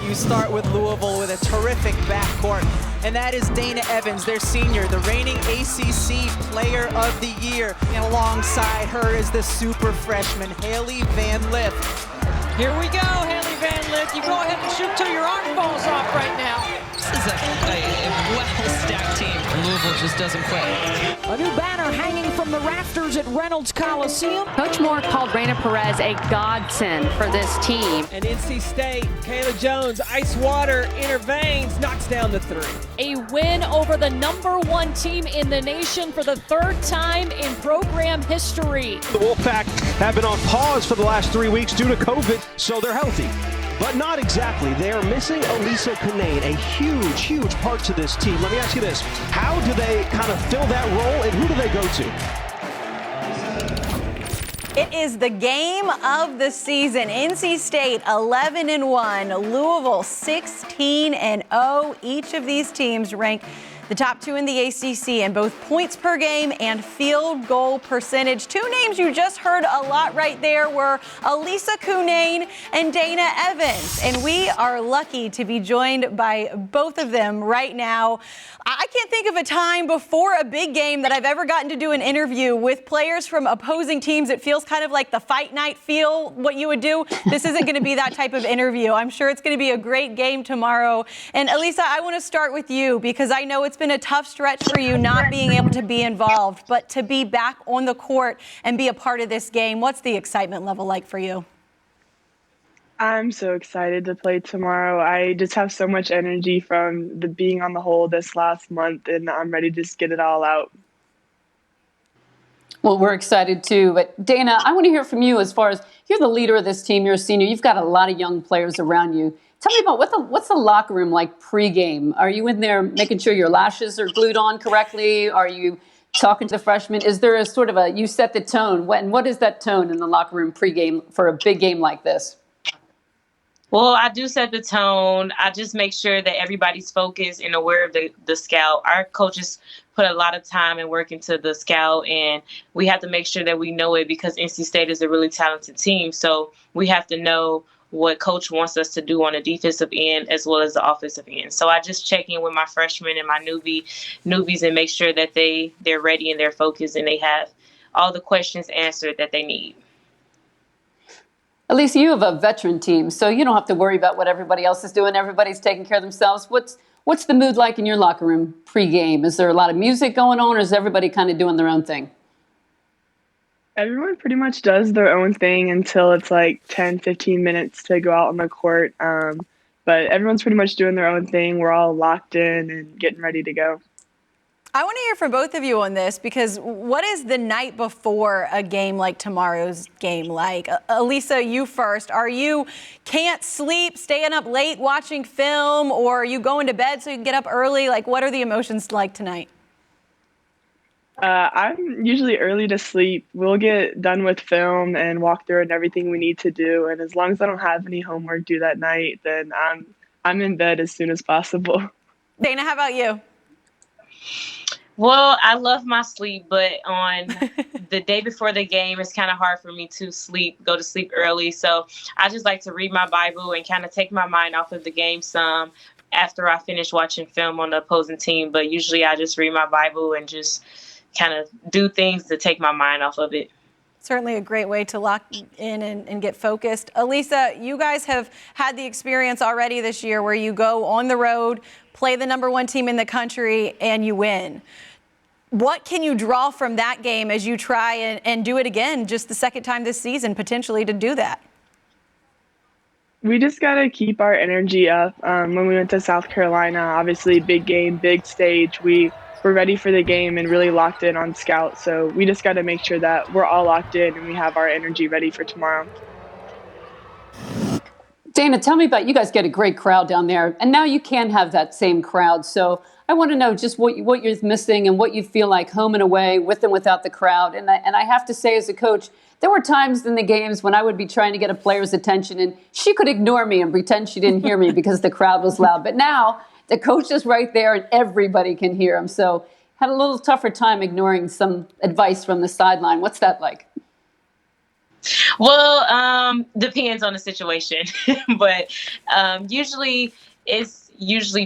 You start with Louisville with a terrific backcourt, and that is Dana Evans, their senior, the reigning ACC Player of the Year. And alongside her is the super freshman, Haley Van Lith. Here we go, Haley Van Lith. You go ahead and shoot till your arm falls off right now. This is a well-stacked team. Louisville just doesn't quit. A new banner hanging from the rafters at Reynolds Coliseum. Coach Moore called Raina Perez a godsend for this team. And NC State, Kayla Jones, ice water, inner veins, knocks down the three. A win over the #1 team in the nation for the third time in program history. The Wolfpack have been on pause for the last 3 weeks due to COVID, so they're healthy. But not exactly. They are missing Elisa Cunane, a huge part to this team. Let me ask you this. How do they kind of fill that role, and who do they go to? It is the game of the season. NC State 11-1, Louisville 16-0. Each of these teams rank the top two in the ACC in both points per game and field goal percentage. Two names you just heard a lot right there were Elisa Cunane and Dana Evans. And we are lucky to be joined by both of them right now. I can't think of a time before a big game that I've ever gotten to do an interview with players from opposing teams. It feels kind of like the fight night feel, what you would do. This isn't going to be that type of interview. I'm sure it's going to be a great game tomorrow. And Elisa, I want to start with you because I know it's been a tough stretch for you not being able to be involved, but to be back on the court and be a part of this game. What's the excitement level like for you? I'm so excited to play tomorrow. I just have so much energy from the being on the hole this last month, and I'm ready to just get it all out. Well, we're excited too. But Dana, I want to hear from you as far as you're the leader of this team. You're a senior. You've got a lot of young players around you. Tell me about what's the locker room like pregame? Are you in there making sure your lashes are glued on correctly? Are you talking to the freshmen? Is there a sort of you set the tone? What is that tone in the locker room pregame for a big game like this? Well, I do set the tone. I just make sure that everybody's focused and aware of the scout. Our coaches put a lot of time and work into the scout, and we have to make sure that we know it because NC State is a really talented team. So we have to know what coach wants us to do on the defensive end as well as the offensive end. So I just check in with my freshmen and my newbies and make sure that they're ready and they're focused and they have all the questions answered that they need. Elisa, you have a veteran team, so you don't have to worry about what everybody else is doing. Everybody's taking care of themselves. What's the mood like in your locker room pregame? Is there a lot of music going on, or is everybody kind of doing their own thing? Everyone pretty much does their own thing until it's like 10, 15 minutes to go out on the court. But everyone's pretty much doing their own thing. We're all locked in and getting ready to go. I want to hear from both of you on this because what is the night before a game like tomorrow's game like? Elisa, you first. Are you can't sleep, staying up late watching film, or are you going to bed so you can get up early? Like, what are the emotions like tonight? I'm usually early to sleep. We'll get done with film and walk through and everything we need to do. And as long as I don't have any homework due that night, then I'm in bed as soon as possible. Dana, how about you? Well, I love my sleep, but on the day before the game, it's kind of hard for me to go to sleep early. So I just like to read my Bible and kind of take my mind off of the game some after I finish watching film on the opposing team. But usually I just read my Bible and just kind of do things to take my mind off of it. Certainly a great way to lock in and get focused. Elisa, you guys have had the experience already this year where you go on the road, play the #1 team in the country, and you win. What can you draw from that game as you try and do it again, just the second time this season, potentially, to do that? We just got to keep our energy up. When we went to South Carolina, obviously big game, big stage, we were ready for the game and really locked in on scout. So we just got to make sure that we're all locked in and we have our energy ready for tomorrow. Dana, tell me about, you guys get a great crowd down there, and now you can have that same crowd. So I want to know just what you're missing and what you feel like home and away with and without the crowd. And I have to say, as a coach, there were times in the games when I would be trying to get a player's attention and she could ignore me and pretend she didn't hear me because the crowd was loud. But now the coach is right there and everybody can hear him. So had a little tougher time ignoring some advice from the sideline. What's that like? Well, depends on the situation, but usually it's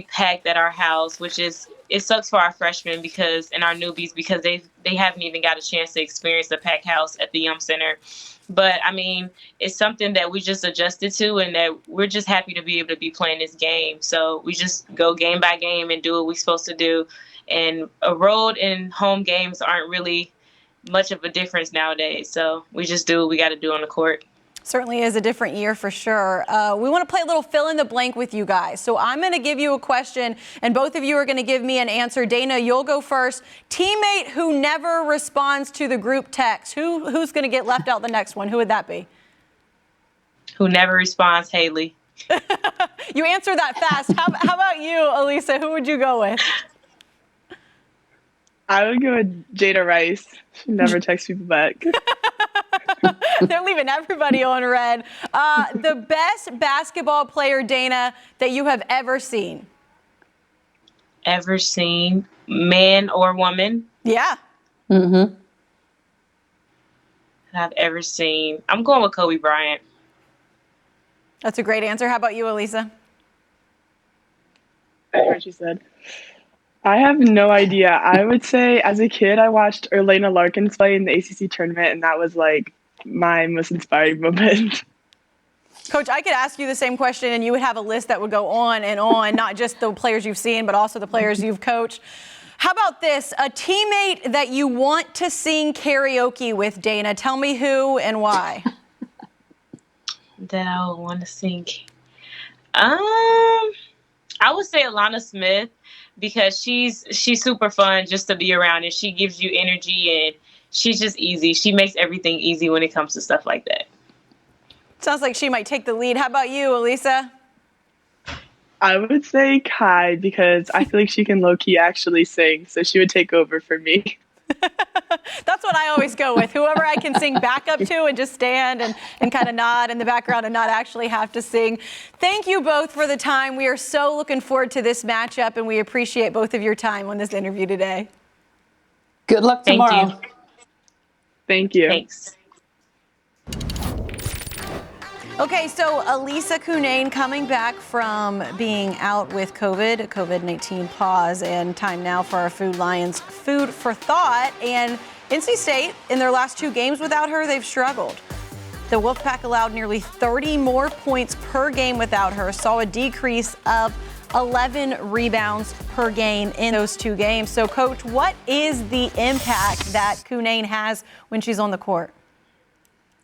packed at our house, which is it sucks for our freshmen because and our newbies because they haven't even got a chance to experience the packed house at the Yum Center. But I mean, it's something that we just adjusted to, and that we're just happy to be able to be playing this game. So we just go game by game and do what we're supposed to do. And a road and home games aren't really much of a difference nowadays. So we just do what we got to do on the court. Certainly is a different year for sure. We want to play a little fill in the blank with you guys. So I'm going to give you a question, and both of you are going to give me an answer. Dana, you'll go first. Teammate who never responds to the group text. Who's going to get left out the next one? Who would that be? Who never responds, Haley. You answered that fast. How about you, Elisa? Who would you go with? I would go with Jada Rice. She never texts people back. They're leaving everybody on red. The best basketball player, Dana, that you have ever seen? Ever seen, man or woman? Yeah. Mm-hmm. That I've ever seen. I'm going with Kobe Bryant. That's a great answer. How about you, Elisa? I heard what she said. I have no idea. I would say as a kid, I watched Elena Larkins play in the ACC tournament, and that was like my most inspiring moment. Coach, I could ask you the same question, and you would have a list that would go on and on, not just the players you've seen, but also the players you've coached. How about this? A teammate that you want to sing karaoke with, Dana. Tell me who and why. That I would want to sing. I would say Alana Smith, because she's super fun just to be around, and she gives you energy, and she's just easy. She makes everything easy when it comes to stuff like that. Sounds like she might take the lead. How about you, Elisa? I would say Kai, because I feel like she can low-key actually sing, so she would take over for me. That's what I always go with. Whoever I can sing backup to and just stand and kind of nod in the background and not actually have to sing. Thank you both for the time. We are so looking forward to this matchup, and we appreciate both of your time on this interview today. Good luck tomorrow. Thank you. Thank you. Thanks. Okay, so Elisa Cunane coming back from being out with COVID-19 pause, and time now for our Food Lions Food for Thought. And NC State, in their last 2 games without her, they've struggled. The Wolfpack allowed nearly 30 more points per game without her, saw a decrease of 11 rebounds per game in those 2 games. So, Coach, what is the impact that Cunane has when she's on the court?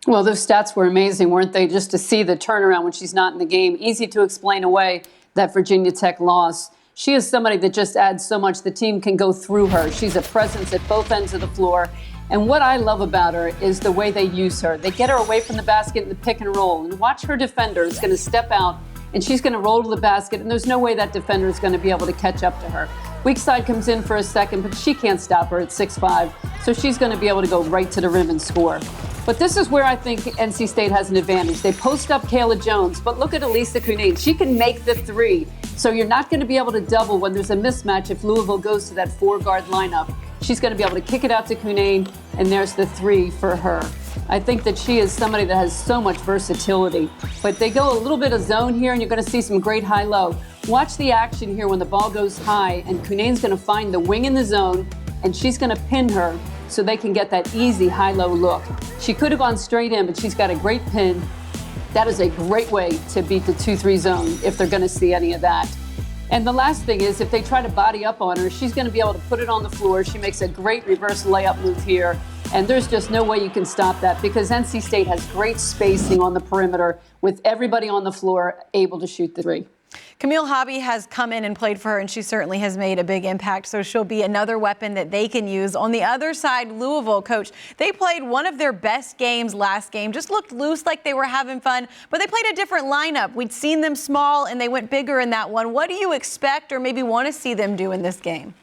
Well, those stats were amazing, weren't they? Just to see the turnaround when she's not in the game. Easy to explain away that Virginia Tech loss. She is somebody that just adds so much. The team can go through her. She's a presence at both ends of the floor. And what I love about her is the way they use her. They get her away from the basket in the pick and roll. And watch her defender is going to step out, and she's going to roll to the basket. And there's no way that defender is going to be able to catch up to her. Weak side comes in for a second, but she can't stop her at 6'5". So she's going to be able to go right to the rim and score. But this is where I think NC State has an advantage. They post up Kayla Jones, but look at Elisa Cunane. She can make the 3. So you're not going to be able to double when there's a mismatch if Louisville goes to that 4-guard lineup. She's going to be able to kick it out to Cunane, and there's the 3 for her. I think that she is somebody that has so much versatility. But they go a little bit of zone here, and you're going to see some great high-low. Watch the action here when the ball goes high, and Cunane's going to find the wing in the zone, and she's going to pin her so they can get that easy high-low look. She could have gone straight in, but she's got a great pin. That is a great way to beat the 2-3 zone if they're going to see any of that. And the last thing is, if they try to body up on her, she's going to be able to put it on the floor. She makes a great reverse layup move here. And there's just no way you can stop that because NC State has great spacing on the perimeter with everybody on the floor able to shoot the 3. Camille Hobby has come in and played for her, and she certainly has made a big impact, so she'll be another weapon that they can use. On the other side, Louisville, Coach, they played one of their best games last game, just looked loose like they were having fun, but they played a different lineup. We'd seen them small, and they went bigger in that one. What do you expect or maybe want to see them do in this game?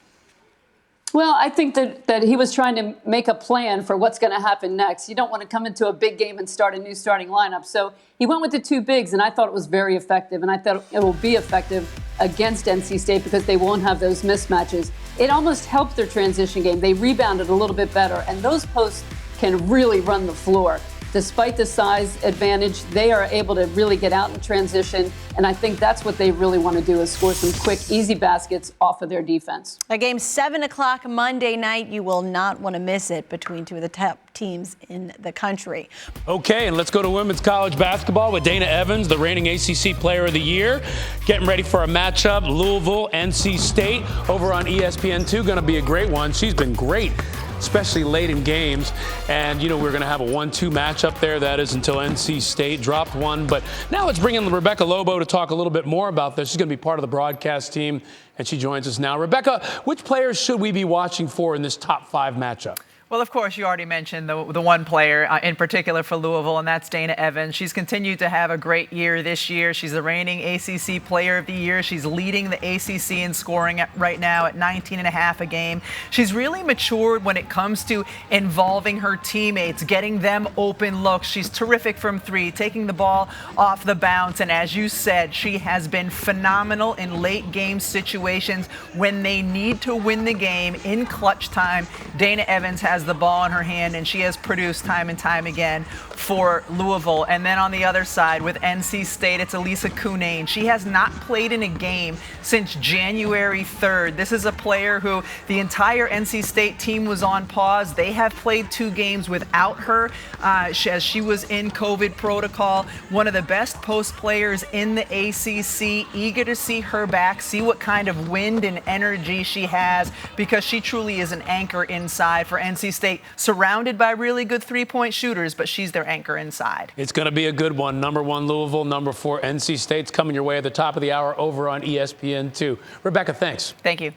Well, I think that he was trying to make a plan for what's going to happen next. You don't want to come into a big game and start a new starting lineup. So he went with the 2 bigs, and I thought it was very effective. And I thought it will be effective against NC State because they won't have those mismatches. It almost helped their transition game. They rebounded a little bit better, and those posts can really run the floor. despite the size advantage, they are able to really get out in transition. And I think that's what they really want to do, is score some quick, easy baskets off of their defense. A game 7 o'clock Monday night. You will not want to miss it, between two of the top teams in the country. Okay, and let's go to women's college basketball with Dana Evans, the reigning ACC Player of the Year, getting ready for a matchup, Louisville, NC State, over on ESPN2. Going to be a great one. She's been great, especially late in games. And, you know, we're going to have a 1-2 matchup there. That is until NC State dropped one. But now let's bring in Rebecca Lobo to talk a little bit more about this. She's going to be part of the broadcast team, and she joins us now. Rebecca, which players should we be watching for in this top 5 matchup? Well, of course, you already mentioned the one player in particular for Louisville, and that's Dana Evans. She's continued to have a great year this year. She's the reigning ACC Player of the Year. She's leading the ACC in scoring right now at 19.5 a game. She's really matured when it comes to involving her teammates, getting them open looks. She's terrific from 3, taking the ball off the bounce, and as you said, she has been phenomenal in late game situations when they need to win the game in clutch time. Dana Evans has the ball in her hand, and she has produced time and time again for Louisville. And then on the other side with NC State, it's Elisa Cunane. She has not played in a game since January 3rd. This is a player who the entire NC State team was on pause. They have played 2 games without her as she was in COVID protocol. One of the best post players in the ACC. Eager to see her back, see what kind of wind and energy she has, because she truly is an anchor inside for NC State, surrounded by really good 3-point shooters, but she's their anchor inside. It's going to be a good one. Number 1 Louisville, number 4 NC State's coming your way at the top of the hour over on ESPN2. Rebecca, thanks. Thank you.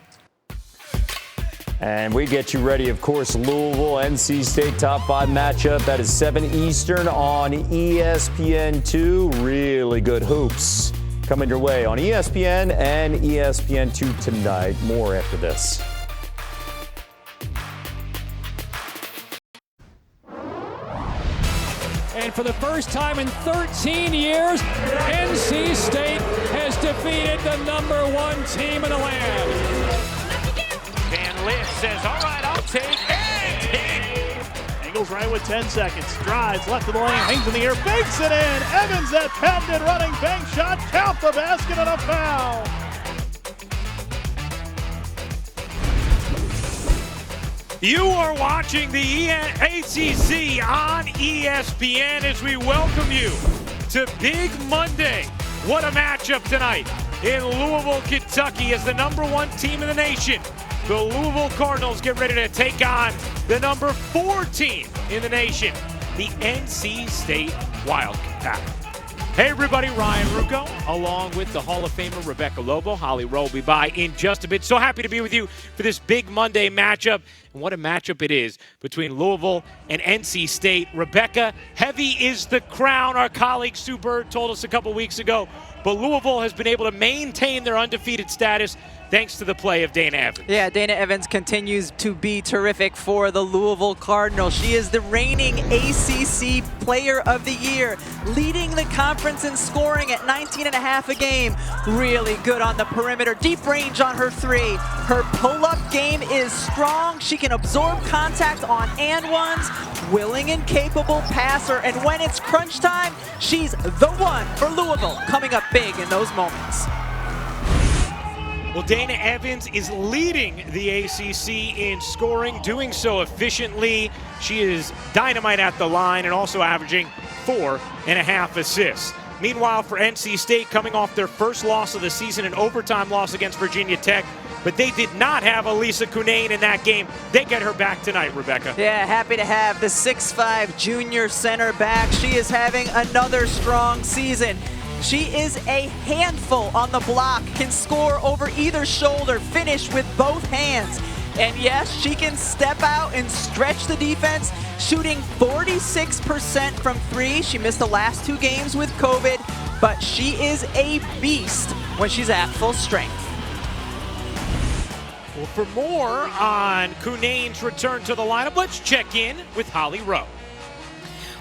And we get you ready, of course, Louisville, NC State top 5 matchup. That is 7 Eastern on ESPN2. Really good hoops coming your way on ESPN and ESPN2 tonight. More after this. And for the first time in 13 years, NC State has defeated the number 1 team in the land. Van Lith says, all right, I'll take it. Angles right with 10 seconds. Drives left of the lane, hangs in the air, fakes it in. Evans, that patented running bank shot. Count the basket and a foul. You are watching the ACC on ESPN as we welcome you to Big Monday. What a matchup tonight in Louisville, Kentucky, as the number 1 team in the nation. The Louisville Cardinals get ready to take on the number 4 team in the nation, the NC State Wildcat. Hey everybody, Ryan Rucco, along with the Hall of Famer Rebecca Lobo. Holly Rowe will be by in just a bit. So happy to be with you for this Big Monday matchup. And what a matchup it is between Louisville and NC State. Rebecca, heavy is the crown, our colleague Sue Bird told us a couple weeks ago. But Louisville has been able to maintain their undefeated status thanks to the play of Dana Evans. Yeah, Dana Evans continues to be terrific for the Louisville Cardinals. She is the reigning ACC Player of the Year, leading the conference in scoring at 19.5 a game. Really good on the perimeter, deep range on her 3. Her pull-up game is strong. She can absorb contact on and ones, willing and capable passer, and when it's crunch time, she's the one for Louisville, coming up big in those moments. Well, Dana Evans is leading the ACC in scoring, doing so efficiently. She is dynamite at the line and also averaging 4.5 assists. Meanwhile, for NC State, coming off their first loss of the season, an overtime loss against Virginia Tech, but they did not have Elisa Cunane in that game. They get her back tonight, Rebecca. Yeah, happy to have the 6'5" junior center back. She is having another strong season. She is a handful on the block, can score over either shoulder, finish with both hands. And yes, she can step out and stretch the defense, shooting 46% from 3. She missed the last 2 games with COVID, but she is a beast when she's at full strength. Well, for more on Cunane's return to the lineup, let's check in with Holly Rowe.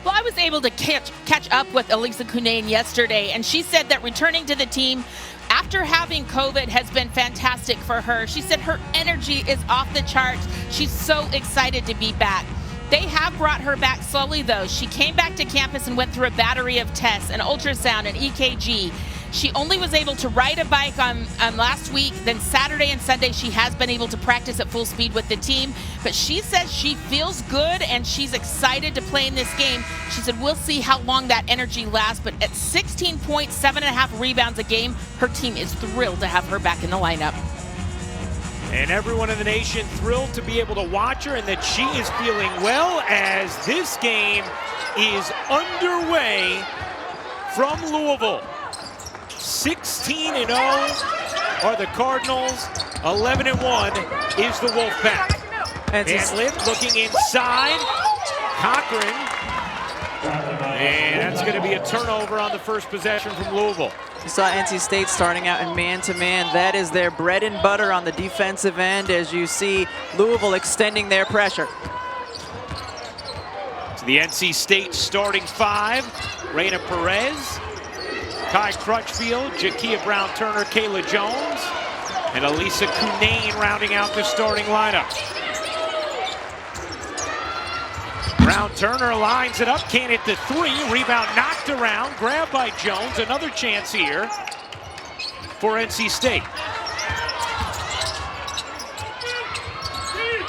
Well, I was able to catch up with Elisa Cunane yesterday, and she said that returning to the team after having COVID has been fantastic for her. She said her energy is off the charts. She's so excited to be back. They have brought her back slowly, though. She came back to campus and went through a battery of tests, an ultrasound, an EKG. She only was able to ride a bike on last week. Then Saturday and Sunday, she has been able to practice at full speed with the team. But she says she feels good and she's excited to play in this game. She said, we'll see how long that energy lasts. But at 16 points, 7.5 rebounds a game, her team is thrilled to have her back in the lineup. And everyone in the nation thrilled to be able to watch her and that she is feeling well as this game is underway from Louisville. 16-0 are the Cardinals, 11-1 is the Wolfpack. Van Lith looking inside, Cochran, and that's going to be a turnover on the first possession from Louisville. You saw NC State starting out in man-to-man. That is their bread and butter on the defensive end as you see Louisville extending their pressure. To the NC State starting five, Raina Perez, Kai Crutchfield, Jakia Brown-Turner, Kayla Jones, and Elisa Cunane rounding out the starting lineup. Brown-Turner lines it up, can't hit the three, rebound knocked around, grabbed by Jones, another chance here for NC State.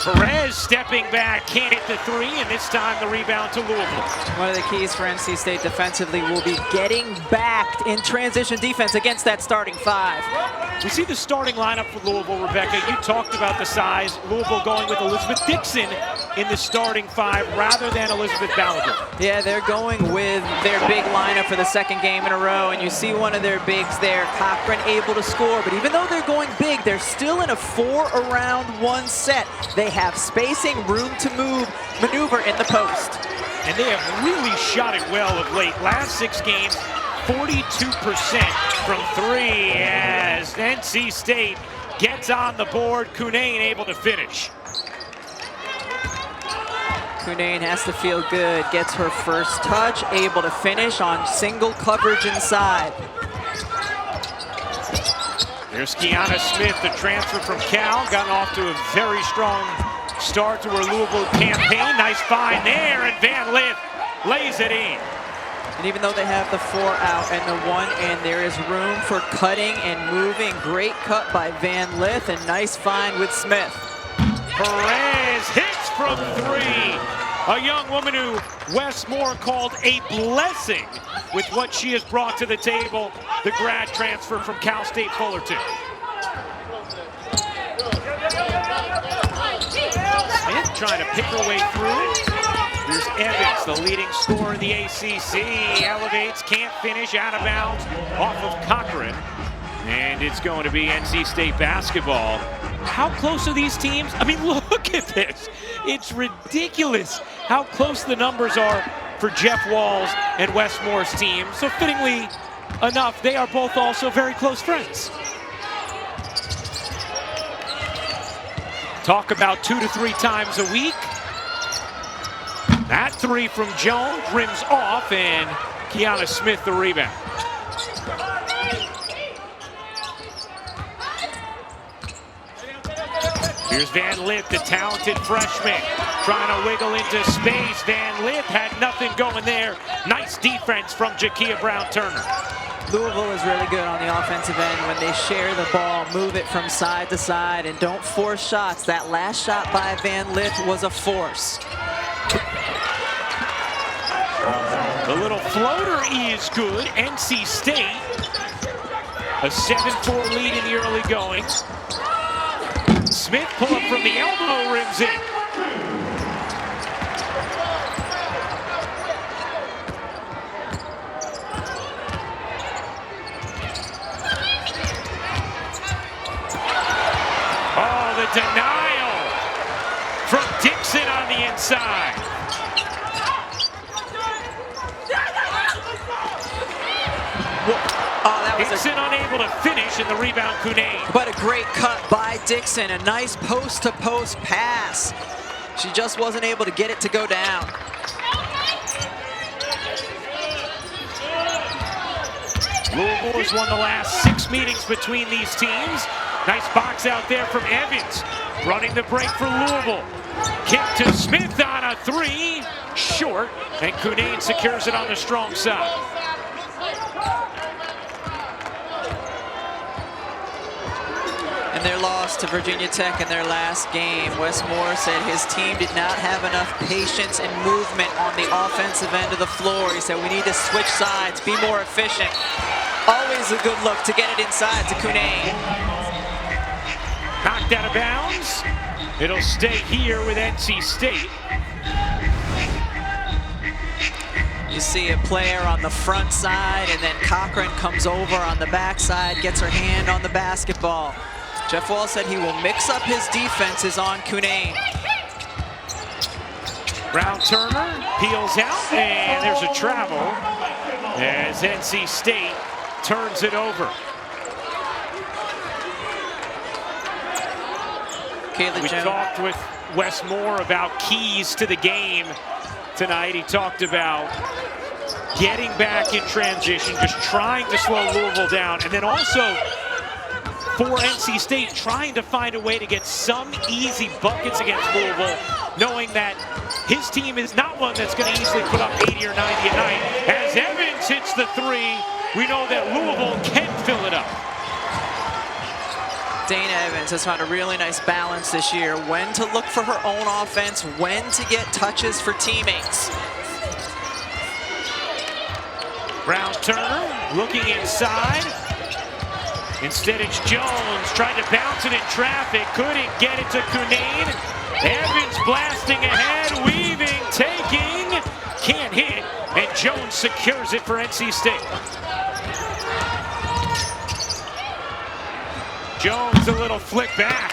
Perez stepping back, can't hit the three, and this time the rebound to Louisville. One of the keys for NC State defensively will be getting back in transition defense against that starting five. We see the starting lineup for Louisville, Rebecca. You talked about the size. Louisville going with Elizabeth Dixon in the starting five rather than Elizabeth Balaguer. Yeah, they're going with their big lineup for the second game in a row, and you see one of their bigs there, Cochran, able to score. But even though they're going big, they're still in a 4-around-1 set. They have spacing, room to maneuver in the post. And they have really shot it well of late. Last 6 games, 42% from three as NC State gets on the board. Cunane able to finish. Cunane has to feel good, gets her first touch, able to finish on single coverage inside. There's Kiana Smith, the transfer from Cal, gotten off to a very strong start to her Louisville campaign. Nice find there, and Van Lith lays it in. And even though they have the 4 out and the 1 in, there is room for cutting and moving. Great cut by Van Lith, and nice find with Smith. Perez hits from three. A young woman who Wes Moore called a blessing with what she has brought to the table, the grad transfer from Cal State Fullerton. Smith trying to pick her way through. Here's Evans, the leading scorer in the ACC. Elevates, can't finish, out of bounds, off of Cochran. And it's going to be NC State basketball. How close are these teams? I mean, look at this. It's ridiculous how close the numbers are for Jeff Walls and Wes Moore's team. So fittingly enough, they are both also very close friends. Talk about 2 to 3 times a week. That three from Jones rims off, and Kiana Smith the rebound. Here's Van Lith, the talented freshman, trying to wiggle into space. Van Lith had nothing going there. Nice defense from Jakia Brown-Turner. Louisville is really good on the offensive end when they share the ball, move it from side to side, and don't force shots. That last shot by Van Lith was a force. The little floater is good. NC State, a 7-4 lead in the early going. Smith pull up from the elbow, rims in. Oh, the denial from Dixon on the inside. Dixon unable to finish, and the rebound Cunane. But a great cut by Dixon, a nice post-to-post pass. She just wasn't able to get it to go down. Louisville has won the last 6 meetings between these teams. Nice box out there from Evans. Running the break for Louisville. Kick to Smith on a three. Short. And Cunane secures it on the strong side. And their loss to Virginia Tech in their last game. Wes Moore said his team did not have enough patience and movement on the offensive end of the floor. He said we need to switch sides, be more efficient. Always a good look to get it inside to Cunane. Knocked out of bounds. It'll stay here with NC State. You see a player on the front side, and then Cochran comes over on the backside, gets her hand on the basketball. Jeff Wall said he will mix up his defenses on Cunane. Brown Turner peels out, and there's a travel as NC State turns it over. We talked with Wes Moore about keys to the game tonight. He talked about getting back in transition, just trying to slow Louisville down, and then also for NC State trying to find a way to get some easy buckets against Louisville, knowing that his team is not one that's going to easily put up 80 or 90 a night. As Evans hits the three, we know that Louisville can fill it up. Dana Evans has found a really nice balance this year. When to look for her own offense, when to get touches for teammates. Brown Turner looking inside. Instead it's Jones, tried to bounce it in traffic, couldn't get it to Cunane. Evans blasting ahead, weaving, taking, can't hit, and Jones secures it for NC State. Jones a little flick back.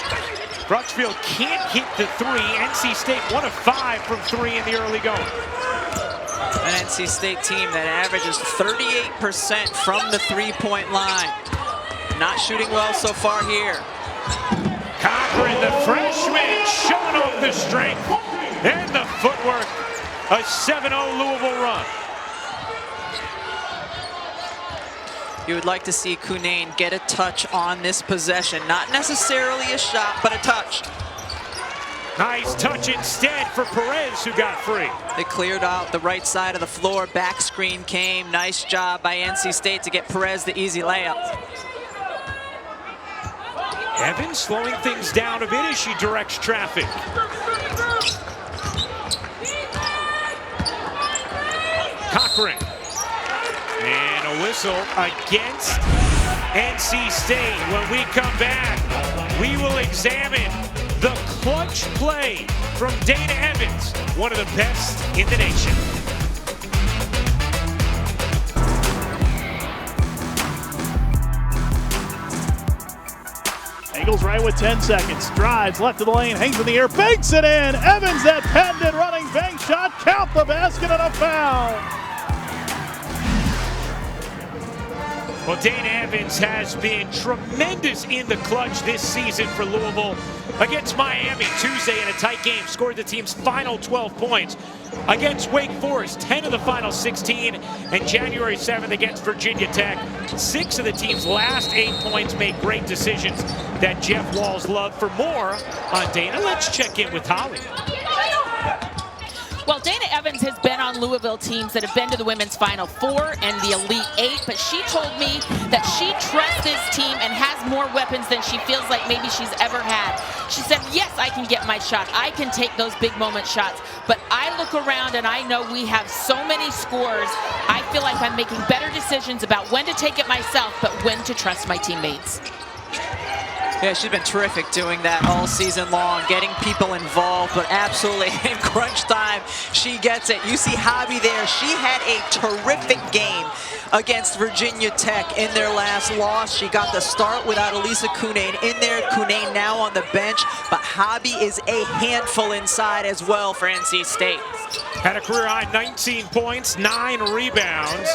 Crutchfield can't hit the three. NC State 1 of 5 from 3 in the early going. An NC State team that averages 38% from the three-point line. Not shooting well so far here. Cochran, the freshman, showing off the strength and the footwork. A 7-0 Louisville run. You would like to see Cunane get a touch on this possession. Not necessarily a shot, but a touch. Nice touch instead for Perez, who got free. They cleared out the right side of the floor. Back screen came. Nice job by NC State to get Perez the easy layup. Evans slowing things down a bit as she directs traffic. Cochran. And a whistle against NC State. When we come back, we will examine the clutch play from Dana Evans, one of the best in the nation. Eagles right with 10 seconds. Drives left of the lane, hangs in the air, banks it in. Evans, that pendant running bank shot. Count the basket and a foul. Well, Dana Evans has been tremendous in the clutch this season for Louisville. Against Miami Tuesday in a tight game, scored the team's final 12 points. Against Wake Forest, 10 of the final 16. And January 7th against Virginia Tech, 6 of the team's last 8 points made great decisions that Jeff Walls loved. For more on Dana, let's check in with Holly. Well, Dana Evans has been on Louisville teams that have been to the Women's Final Four and the Elite Eight, but she told me that she trusts this team and has more weapons than she feels like maybe she's ever had. She said, yes, I can get my shot. I can take those big moment shots, but I look around and I know we have so many scores. I feel like I'm making better decisions about when to take it myself, but when to trust my teammates. Yeah, she's been terrific doing that all season long, getting people involved, but absolutely in crunch time, she gets it. You see Hobby there. She had a terrific game against Virginia Tech in their last loss. She got the start without Elisa Cunane in there. Cunane now on the bench, but Hobby is a handful inside as well for NC State. Had a career-high 19 points, 9 rebounds.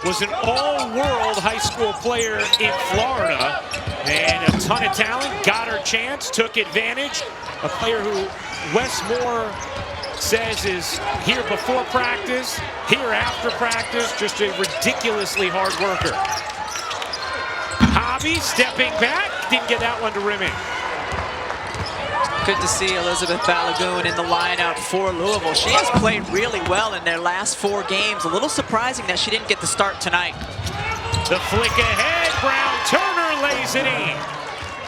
Was an all-world high school player in Florida. And a ton of talent, got her chance, took advantage. A player who Wes Moore says is here before practice, here after practice, just a ridiculously hard worker. Hobby stepping back, didn't get that one to rim in. Good to see Elizabeth Balagoon in the lineup for Louisville. She has played really well in their last 4 games. A little surprising that she didn't get the start tonight. The flick ahead, Brown Turner lays it in.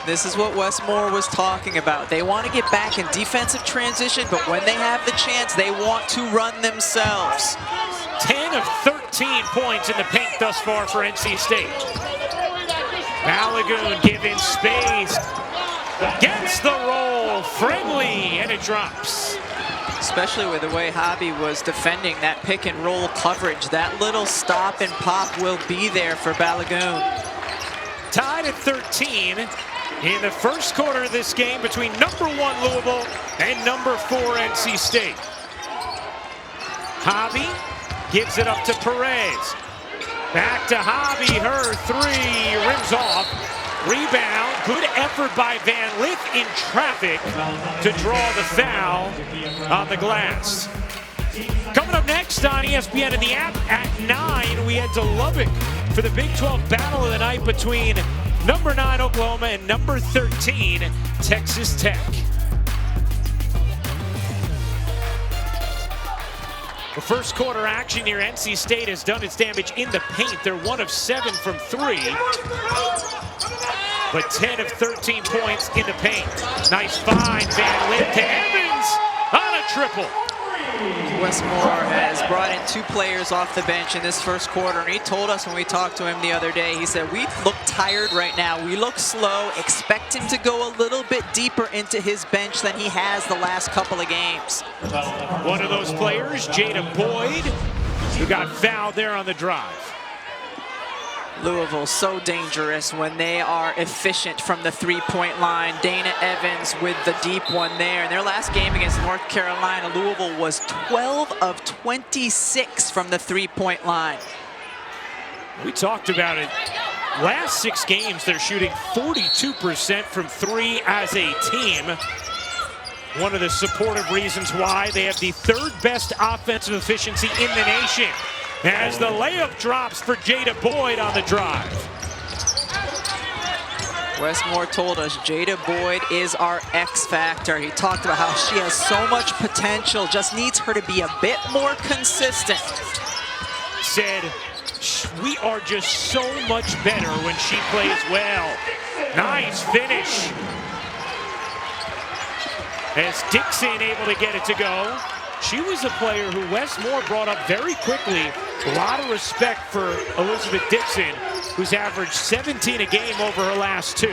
This is what Westmore was talking about. They want to get back in defensive transition, but when they have the chance, they want to run themselves. 10 of 13 points in the paint thus far for NC State. Balagoon given space. Gets the roll, friendly, and it drops. Especially with the way Hobby was defending that pick and roll coverage. That little stop and pop will be there for Balagoon. Tied at 13 in the first quarter of this game between number 1 Louisville and number 4 NC State. Hobby gives it up to Perez. Back to Hobby, her 3 rims off. Rebound, good effort by Van Lith in traffic to draw the foul on the glass. Coming up next on ESPN and the app at 9, we head to Lubbock for the Big 12 battle of the night between number 9 Oklahoma and number 13 Texas Tech. The first quarter action here, NC State has done its damage in the paint. They're 1 of 7 from 3. But 10 of 13 points in the paint. Nice find, Van Lith to Evans on a triple. Westmore has brought in 2 players off the bench in this first quarter, and he told us when we talked to him the other day, he said, we look tired right now. We look slow. Expect him to go a little bit deeper into his bench than he has the last couple of games. One of those players, Jada Boyd, who got fouled there on the drive. Louisville so dangerous when they are efficient from the 3-point line. Dana Evans with the deep one there. In their last game against North Carolina, Louisville was 12 of 26 from the 3-point line. We talked about it. Last 6 games, they're shooting 42% from 3 as a team. One of the supportive reasons why they have the 3rd best offensive efficiency in the nation. As the layup drops for Jada Boyd on the drive. Westmore told us Jada Boyd is our X factor. He talked about how she has so much potential, just needs her to be a bit more consistent. Said, we are just so much better when she plays well. Nice finish. As Dixon able to get it to go. She was a player who Westmore brought up very quickly. A lot of respect for Elizabeth Dixon, who's averaged 17 a game over her last 2.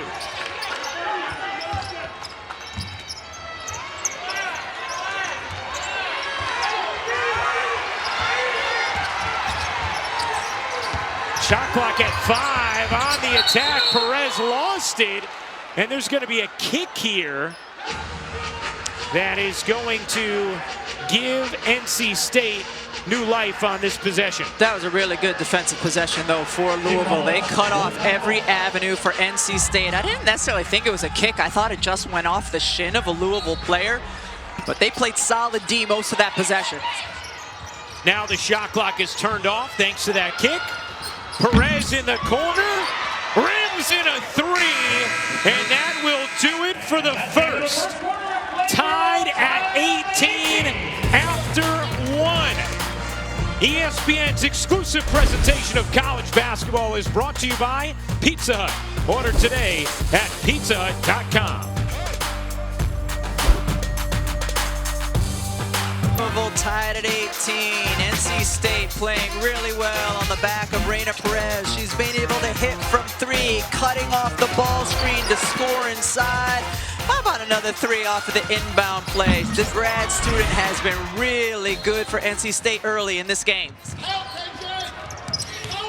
Shot clock at 5 on the attack. Perez lost it, and there's going to be a kick here that is going to give NC State new life on this possession. That was a really good defensive possession, though, for Louisville. They cut off every avenue for NC State. I didn't necessarily think it was a kick. I thought it just went off the shin of a Louisville player, but they played solid D most of that possession. Now the shot clock is turned off thanks to that kick. Perez in the corner, rims in a 3, and that will do it for the first. Tied at 18 after 1. ESPN's exclusive presentation of college basketball is brought to you by Pizza Hut. Order today at pizzahut.com. Louisville tied at 18. NC State playing really well on the back of Reina Perez. She's been able to hit from 3, cutting off the ball screen to score inside. How about another 3 off of the inbound play? The grad student has been really good for NC State early in this game.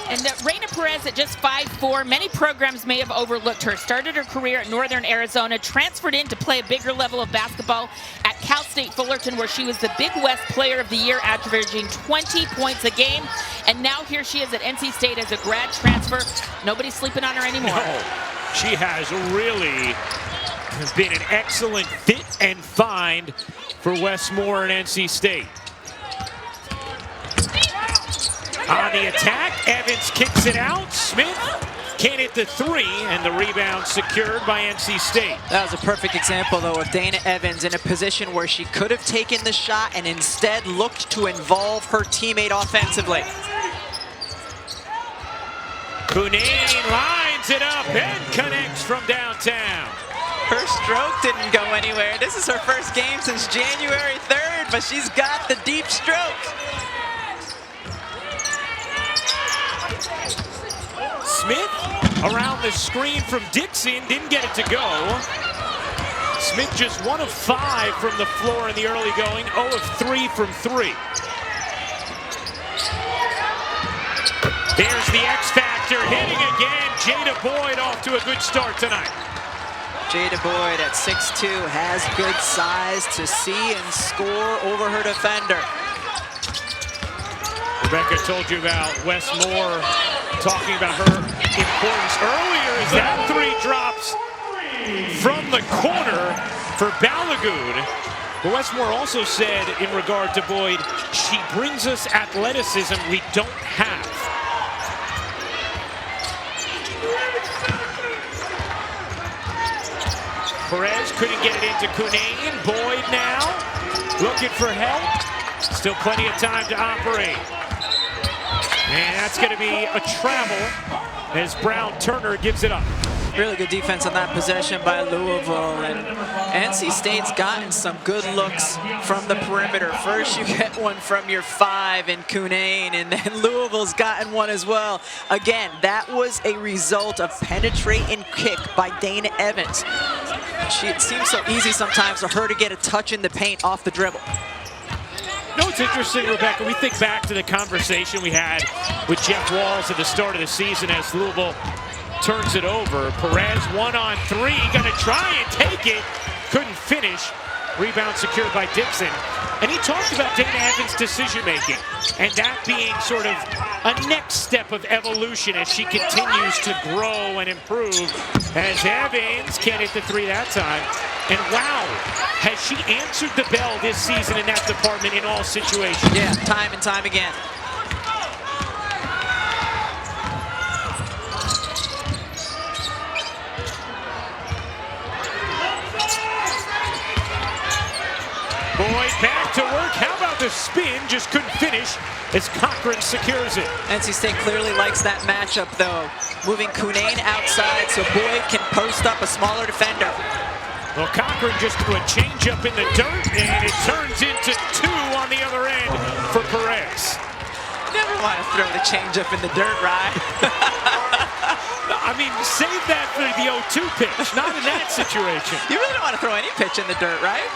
And Reina Perez at just 5'4", many programs may have overlooked her. Started her career at Northern Arizona, transferred in to play a bigger level of basketball at Cal State Fullerton, where she was the Big West Player of the Year, averaging 20 points a game. And now here she is at NC State as a grad transfer. Nobody's sleeping on her anymore. No, she has really been an excellent fit and find for Westmore and NC State. On the attack, Evans kicks it out. Smith can't hit the three, and the rebound secured by NC State. That was a perfect example, though, of Dana Evans in a position where she could have taken the shot and instead looked to involve her teammate offensively. Cunane lines it up and connects from downtown. Her stroke didn't go anywhere. This is her first game since January 3rd, but she's got the deep stroke. Smith around the screen from Dixon, didn't get it to go. Smith just 1 of 5 from the floor in the early going, 0 of 3 from 3. There's the X Factor hitting again. Jada Boyd off to a good start tonight. Jada Boyd at 6'2" has good size to see and score over her defender. Rebecca told you about Wes Moore talking about her importance earlier as that three drops from the corner for Balagoon. But Wes Moore also said in regard to Boyd, she brings us athleticism we don't have. Perez couldn't get it into Cunane. Boyd now looking for help. Still plenty of time to operate. And that's going to be a travel as Brown Turner gives it up. Really good defense on that possession by Louisville, and NC State's gotten some good looks from the perimeter. First you get one from your 5 in Cunane, and then Louisville's gotten one as well. Again, that was a result of penetrate and kick by Dana Evans. It seems so easy sometimes for her to get a touch in the paint off the dribble. No, it's interesting, Rebecca. We think back to the conversation we had with Jeff Walls at the start of the season as Louisville turns it over. Perez 1 on 3, gonna try and take it. Couldn't finish. Rebound secured by Dixon. And he talked about Dana Evans' decision-making and that being sort of a next step of evolution as she continues to grow and improve. As Evans can't hit the three that time. And wow, has she answered the bell this season in that department in all situations? Yeah, time and time again. Boyd back to work. How about the spin? Just couldn't finish as Cochran secures it. NC State clearly likes that matchup, though. Moving Cunane outside so Boyd can post up a smaller defender. Well, Cochran just threw a changeup in the dirt, and it turns into 2 on the other end for Perez. Never want to throw the changeup in the dirt, right? I mean, save that for the 0-2 pitch, not in that situation. You really don't want to throw any pitch in the dirt, right?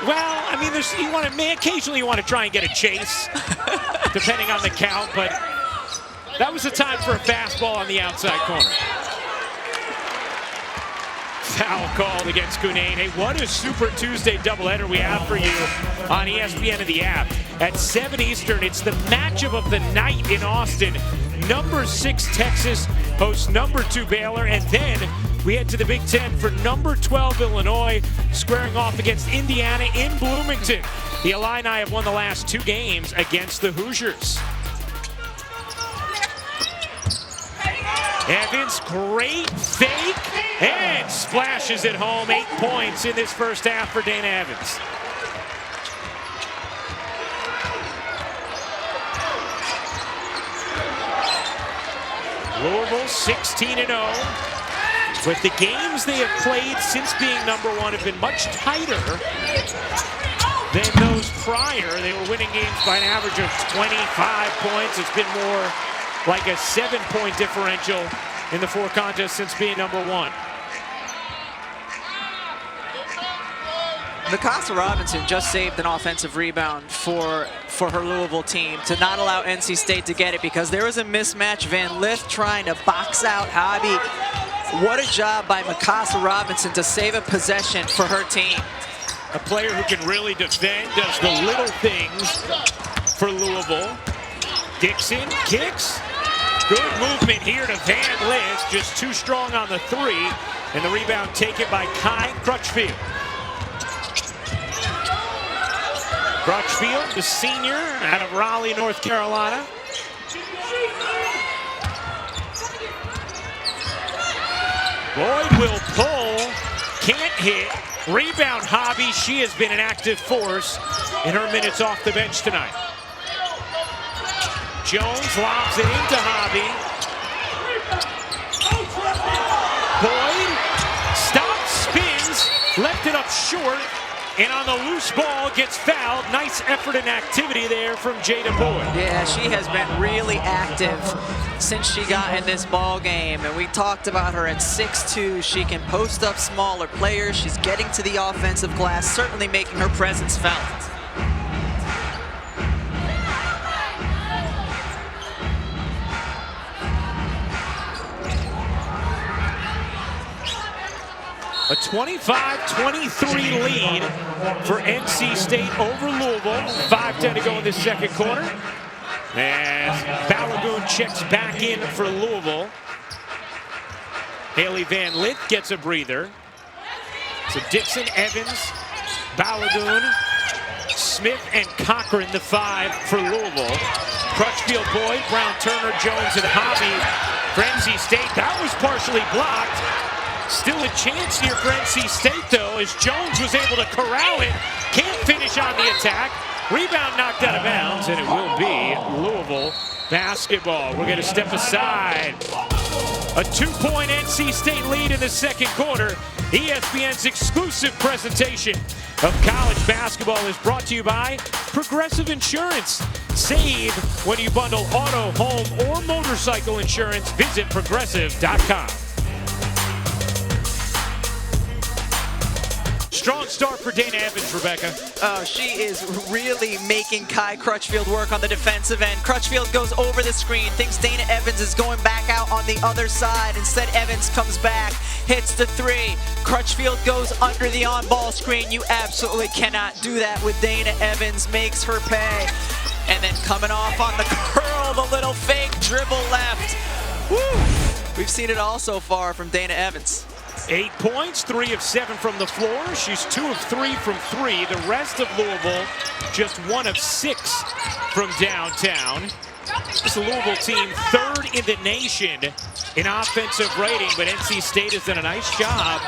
Well, I mean, occasionally you want to try and get a chase, depending on the count, but that was the time for a fastball on the outside corner. Foul called against Cunane. Hey, what a Super Tuesday doubleheader we have for you on ESPN and the app. At 7 Eastern, it's the matchup of the night in Austin. Number 6 Texas hosts number 2 Baylor, and then we head to the Big Ten for number 12 Illinois, squaring off against Indiana in Bloomington. The Illini have won the last 2 games against the Hoosiers. Evans, great fake, and splashes it home. 8 points in this first half for Dana Evans. Louisville 16-0. But the games they have played since being number 1 have been much tighter than those prior. They were winning games by an average of 25 points. It's been more like a 7-point differential in the 4 contests since being number 1. Mikasa Robinson just saved an offensive rebound for her Louisville team to not allow NC State to get it because there was a mismatch. Van Lith trying to box out Hobby. What a job by Mikasa Robinson to save a possession for her team. A player who can really defend, does the little things for Louisville. Dixon kicks. Good movement here to Van Lith, just too strong on the 3. And the rebound taken by Kai Crutchfield. Crutchfield, the senior out of Raleigh, North Carolina. Boyd will pull, can't hit. Rebound, Hobby. She has been an active force in her minutes off the bench tonight. Jones lobs it into Hobby. Boyd stops, spins, left it up short, and on the loose ball gets fouled. Nice effort and activity there from Jada Boyd. Yeah, she has been really active since she got in this ball game, and we talked about her at 6'2". She can post up smaller players. She's getting to the offensive glass, certainly making her presence felt. A 25-23 lead for NC State over Louisville. 5:10 to go in the second quarter. As Balagoon checks back in for Louisville. Haley Van Lith gets a breather. So Dixon, Evans, Balagoon, Smith, and Cochran, the 5 for Louisville. Crutchfield, Boyd, Brown, Turner, Jones, and Hobby for NC State. That was partially blocked. Still a chance here for NC State, though, as Jones was able to corral it. Can't finish on the attack. Rebound knocked out of bounds, and it will be Louisville basketball. We're going to step aside. A 2-point NC State lead in the second quarter. ESPN's exclusive presentation of college basketball is brought to you by Progressive Insurance. Save when you bundle auto, home, or motorcycle insurance. Visit progressive.com. Strong start for Dana Evans, Rebecca. Oh, she is really making Kai Crutchfield work on the defensive end. Crutchfield goes over the screen, thinks Dana Evans is going back out on the other side. Instead, Evans comes back, hits the 3. Crutchfield goes under the on-ball screen. You absolutely cannot do that with Dana Evans. Makes her pay. And then coming off on the curl, the little fake dribble left. Woo! We've seen it all so far from Dana Evans. 8 points, 3 of 7 from the floor. She's 2 of 3 from 3. The rest of Louisville, just 1 of 6 from downtown. This Louisville team 3rd in the nation in offensive rating, but NC State has done a nice job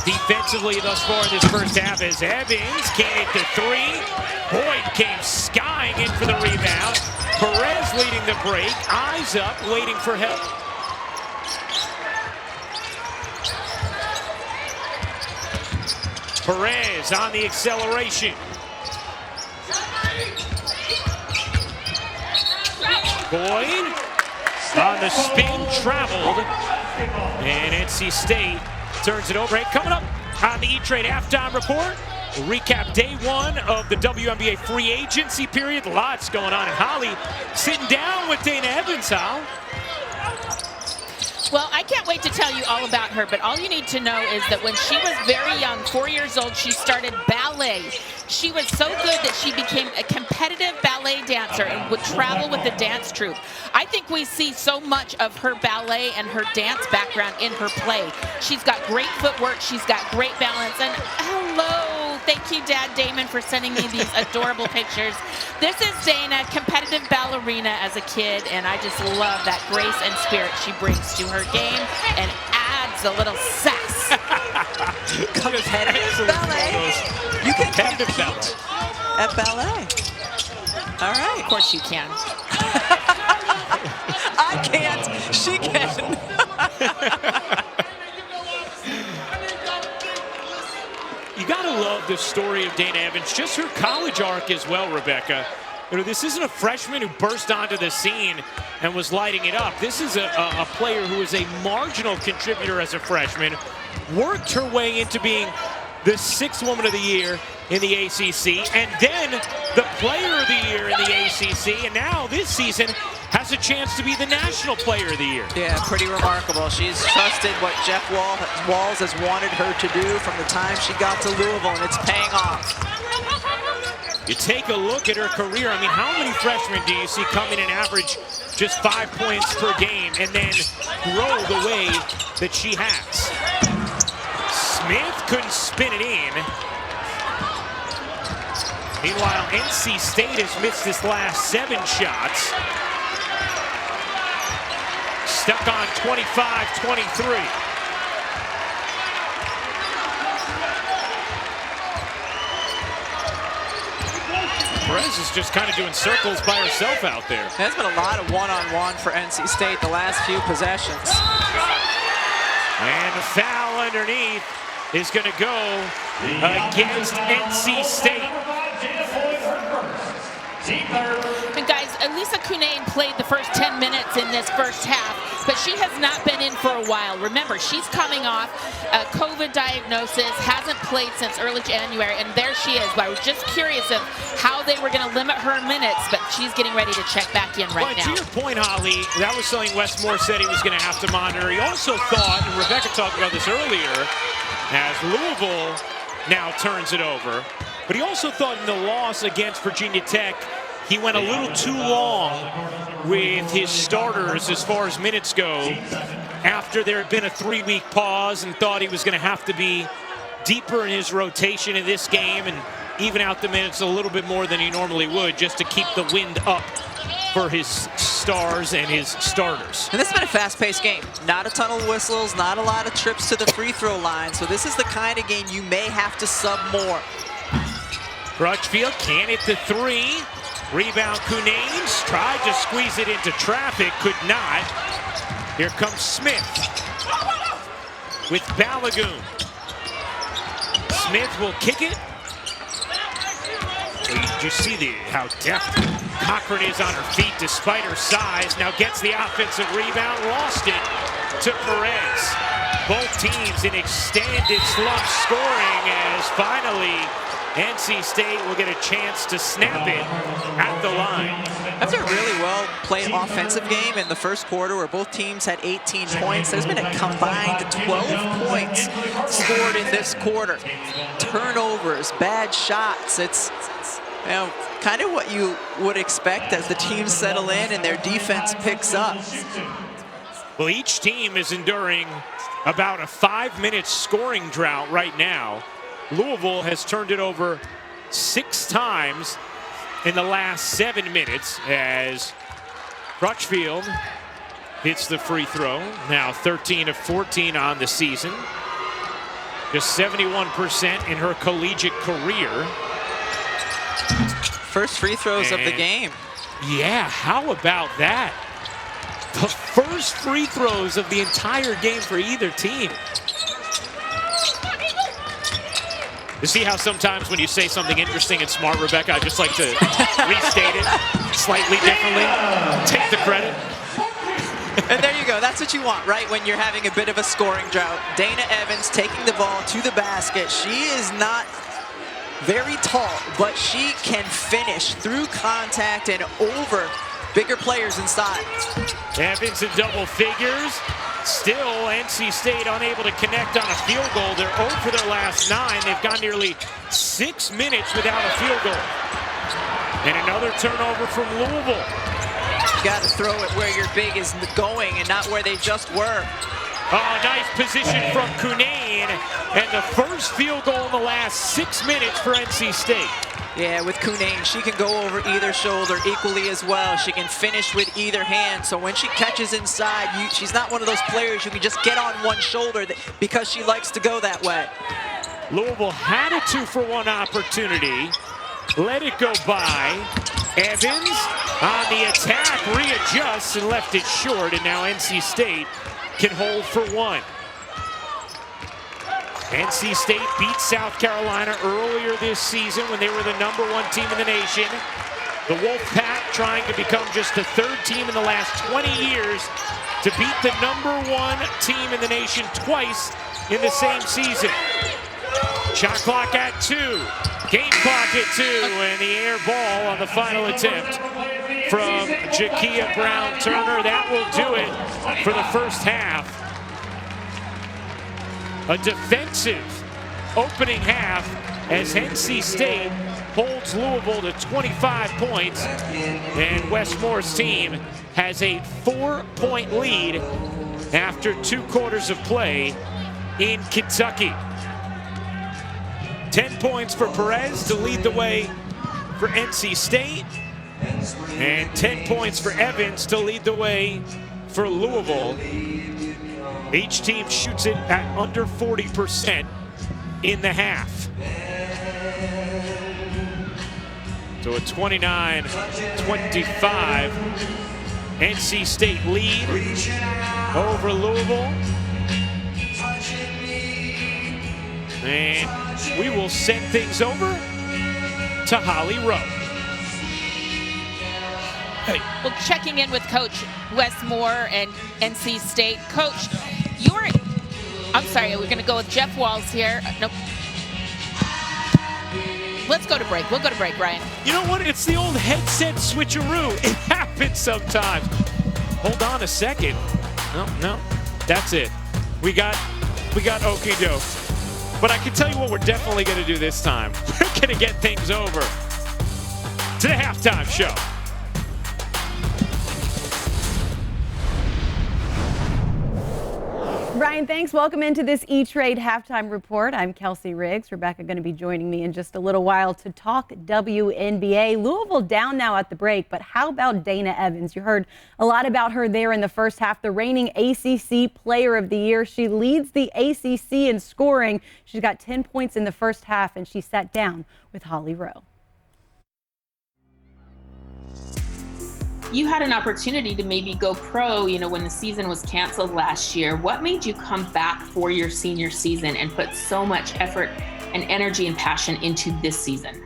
defensively thus far in this first half as Evans can't hit the 3. Boyd came skying in for the rebound. Perez leading the break, eyes up, waiting for help. Perez on the acceleration. Boyd on the spin, traveled. And NC State turns it over. Hey, coming up on the E-Trade halftime report, we'll recap day 1 of the WNBA free agency period. Lots going on. And Holly sitting down with Dana Evans, Hal. Well, I can't wait to tell you all about her, but all you need to know is that when she was very young, 4 years old, she started ballet. She was so good that she became a competitive ballet dancer and would travel with the dance troupe. I think we see so much of her ballet and her dance background in her play. She's got great footwork, she's got great balance, and hello, thank you, Dad Damon, for sending me these adorable pictures. This is Dana, competitive ballerina as a kid, and I just love that grace and spirit she brings to her game and adds a little sass. Competitive ballet. You can compete at ballet. All right. Of course you can. I can't. She can. You gotta love the story of Dana Evans, just her college arc as well, Rebecca. You know, this isn't a freshman who burst onto the scene and was lighting it up. This is a player who is a marginal contributor as a freshman, worked her way into being the 6th Woman of the Year in the ACC, and then the Player of the Year in the ACC, and now this season has a chance to be the National Player of the Year. Yeah, pretty remarkable. She's trusted what Jeff Walz has wanted her to do from the time she got to Louisville, and it's paying off. You take a look at her career. I mean, how many freshmen do you see come in and average just 5 points per game and then grow the way that she has? Smith couldn't spin it in. Meanwhile, NC State has missed his last 7 shots. Stuck on 25-23. Perez is just kind of doing circles by herself out there. There's been a lot of one-on-one for NC State the last few possessions. And the foul underneath is going to go against NC State. And guys, Elisa Cunane played the first 10 minutes in this first half, but she has not been in for a while. Remember, she's coming off a COVID diagnosis, hasn't played since early January, and there she is. But I was just curious of how they were going to limit her minutes, but she's getting ready to check back in right now. To your point, Holly, that was something Westmore said he was going to have to monitor. He also thought, and Rebecca talked about this earlier, as Louisville now turns it over, but he also thought in the loss against Virginia Tech, he went a little too long with his starters as far as minutes go after there had been a 3-week pause, and thought he was going to have to be deeper in his rotation in this game and even out the minutes a little bit more than he normally would, just to keep the wind up for his stars and his starters. And this has been a fast-paced game. Not a ton of whistles, not a lot of trips to the free throw line. So this is the kind of game you may have to sub more. Crutchfield can't hit the three. Rebound Cunanes, tried to squeeze it into traffic, could not. Here comes Smith with Balagoon. Smith will kick it. You just see how deft Cochran is on her feet despite her size. Now gets the offensive rebound, lost it to Perez. Both teams in extended slump scoring, as finally NC State will get a chance to snap it at the line. After a really well played offensive game in the first quarter where both teams had 18 points, there's been a combined 12 points scored in this quarter. Turnovers, bad shots. It's kind of what you would expect as the teams settle in and their defense picks up. Well, each team is enduring about a 5-minute scoring drought right now. Louisville has turned it over 6 times in the last 7 minutes as Crutchfield hits the free throw. Now 13 of 14 on the season. Just 71% in her collegiate career. First free throws of the game. Yeah, how about that? The first free throws of the entire game for either team. You see how sometimes when you say something interesting and smart, Rebecca, I just like to restate it slightly differently, take the credit. And there you go. That's what you want, right? When you're having a bit of a scoring drought. Dana Evans taking the ball to the basket. She is not very tall, but she can finish through contact and over bigger players inside. Evans in double figures. Still, NC State unable to connect on a field goal. They're 0 for their last 9. They've gone nearly 6 minutes without a field goal. And another turnover from Louisville. You got to throw it where your big is going and not where they just were. Oh, nice position from Cunane. And the first field goal in the last 6 minutes for NC State. Yeah, with Cunane, she can go over either shoulder equally as well. She can finish with either hand. So when she catches inside, she's not one of those players you can just get on one shoulder because she likes to go that way. Louisville had a 2-for-1 opportunity. Let it go by. Evans on the attack, readjusts and left it short. And now NC State can hold for 1. NC State beat South Carolina earlier this season when they were the #1 team in the nation. The Wolfpack trying to become just the 3rd team in the last 20 years to beat the #1 team in the nation twice in the same season. Shot clock at 2, game clock at 2, and the air ball on the final attempt from Jakia Brown-Turner. That will do it for the first half. A defensive opening half as NC State holds Louisville to 25 points, and Westmore's team has a 4-point lead after 2 quarters of play in Kentucky. 10 points for Perez to lead the way for NC State, and 10 points for Evans to lead the way for Louisville. Each team shoots it at under 40% in the half. So a 29-25 NC State lead over Louisville. And we will send things over to Holly Rowe. Hey. Well, checking in with Coach Wes Moore and NC State. Coach, I'm sorry, we're going to go with Jeff Walls here. Nope. Let's go to break. We'll go to break, Ryan. You know what? It's the old headset switcheroo. It happens sometimes. Hold on a second. No, that's it. We got okie doke. But I can tell you what we're definitely going to do this time. We're going to get things over to the halftime show. Ryan, thanks. Welcome into this E-Trade halftime report. I'm Kelsey Riggs. Rebecca going to be joining me in just a little while to talk WNBA. Louisville down now at the break, but how about Dana Evans? You heard a lot about her there in the first half, the reigning ACC Player of the Year. She leads the ACC in scoring. She's got 10 points in the first half, and she sat down with Holly Rowe. You had an opportunity to maybe go pro, when the season was canceled last year. What made you come back for your senior season and put so much effort and energy and passion into this season?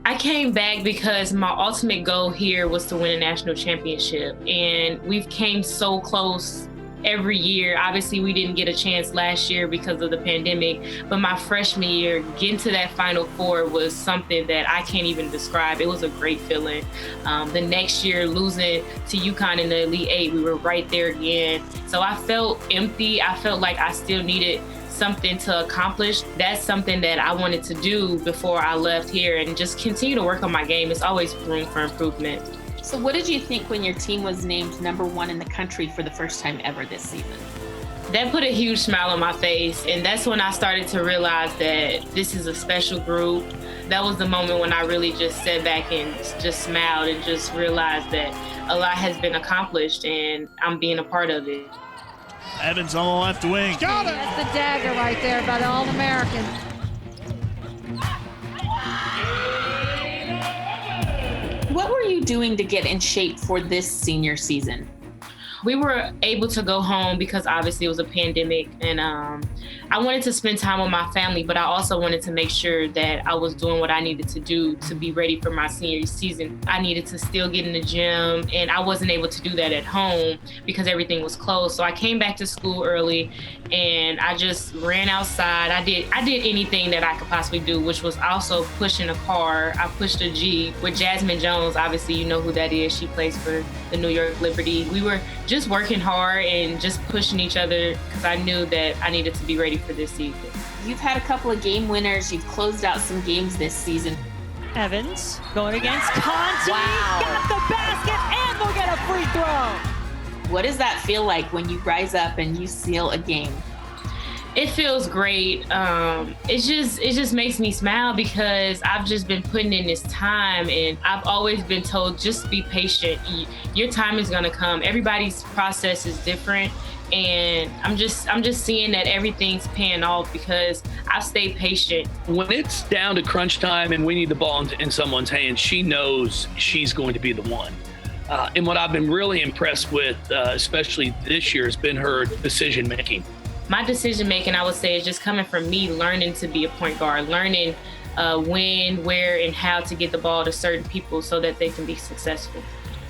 I came back because my ultimate goal here was to win a national championship, and we've came so close every year. Obviously, we didn't get a chance last year because of the pandemic, but my freshman year, getting to that Final Four was something that I can't even describe. It was a great feeling. The next year, losing to UConn in the Elite Eight, we were right there again. So I felt empty. I felt like I still needed something to accomplish. That's something that I wanted to do before I left here and just continue to work on my game. It's always room for improvement. So what did you think when your team was named #1 in the country for the first time ever this season? That put a huge smile on my face, and that's when I started to realize that this is a special group. That was the moment when I really just sat back and just smiled and just realized that a lot has been accomplished and I'm being a part of it. Evans on the left wing. Got it! That's the dagger right there by the All-American. What were you doing to get in shape for this senior season? We were able to go home because obviously it was a pandemic, and I wanted to spend time with my family, but I also wanted to make sure that I was doing what I needed to do to be ready for my senior season. I needed to still get in the gym, and I wasn't able to do that at home because everything was closed. So I came back to school early, and I just ran outside. I did anything that I could possibly do, which was also pushing a car. I pushed a Jeep with Jasmine Jones. Obviously, you know who that is. She plays for the New York Liberty. We were just working hard and just pushing each other because I knew that I needed to be ready for this season. You've had a couple of game winners. You've closed out some games this season. Evans going against Conti. Wow. Got the basket and they'll get a free throw. What does that feel like when you rise up and you seal a game? It feels great. It just makes me smile because I've just been putting in this time, and I've always been told just be patient. Your time is gonna come. Everybody's process is different, and I'm just seeing that everything's paying off because I've stayed patient. When it's down to crunch time and we need the ball in someone's hands, she knows she's going to be the one. And what I've been really impressed with, especially this year, has been her decision making. My decision making, I would say, is just coming from me learning to be a point guard, learning when, where, and how to get the ball to certain people so that they can be successful.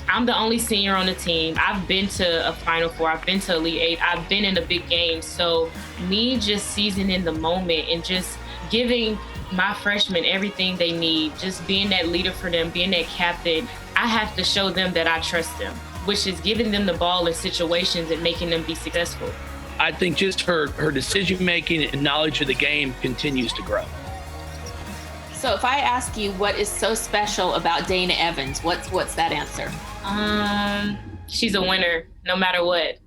I'm the only senior on the team. I've been to a Final Four. I've been to Elite Eight. I've been in the big games. So me just seizing in the moment and just giving my freshmen everything they need, just being that leader for them, being that captain, I have to show them that I trust them, which is giving them the ball in situations and making them be successful. I think just her decision-making and knowledge of the game continues to grow. So if I ask you what is so special about Dana Evans, what's that answer? She's a winner, no matter what.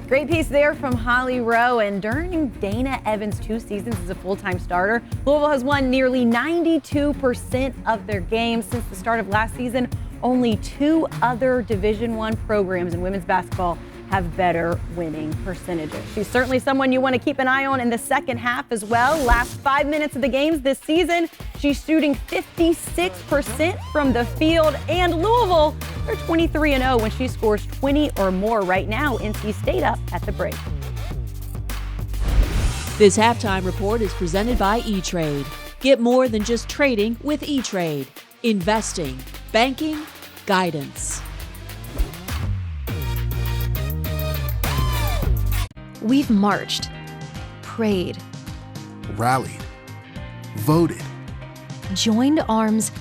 Great piece there from Holly Rowe. And during Dana Evans' 2 seasons as a full-time starter, Louisville has won nearly 92% of their games since the start of last season. Only 2 other Division I programs in women's basketball have better winning percentages. She's certainly someone you want to keep an eye on in the second half as well. Last 5 minutes of the games this season, she's shooting 56% from the field. And Louisville, they're 23-0 when she scores 20 or more right now. NC State up at the break. This halftime report is presented by E-Trade. Get more than just trading with E-Trade. Investing, banking, guidance. We've marched, prayed, rallied, voted, joined arms,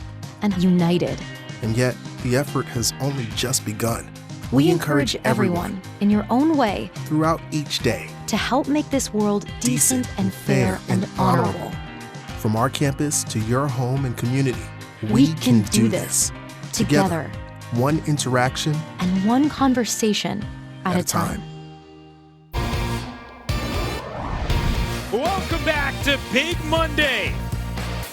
and united. And yet, the effort has only just begun. We encourage everyone, in your own way, throughout each day, to help make this world decent and fair and honorable. From our campus to your home and community, we can do this together. One interaction and one conversation at a time. Welcome back to Big Monday.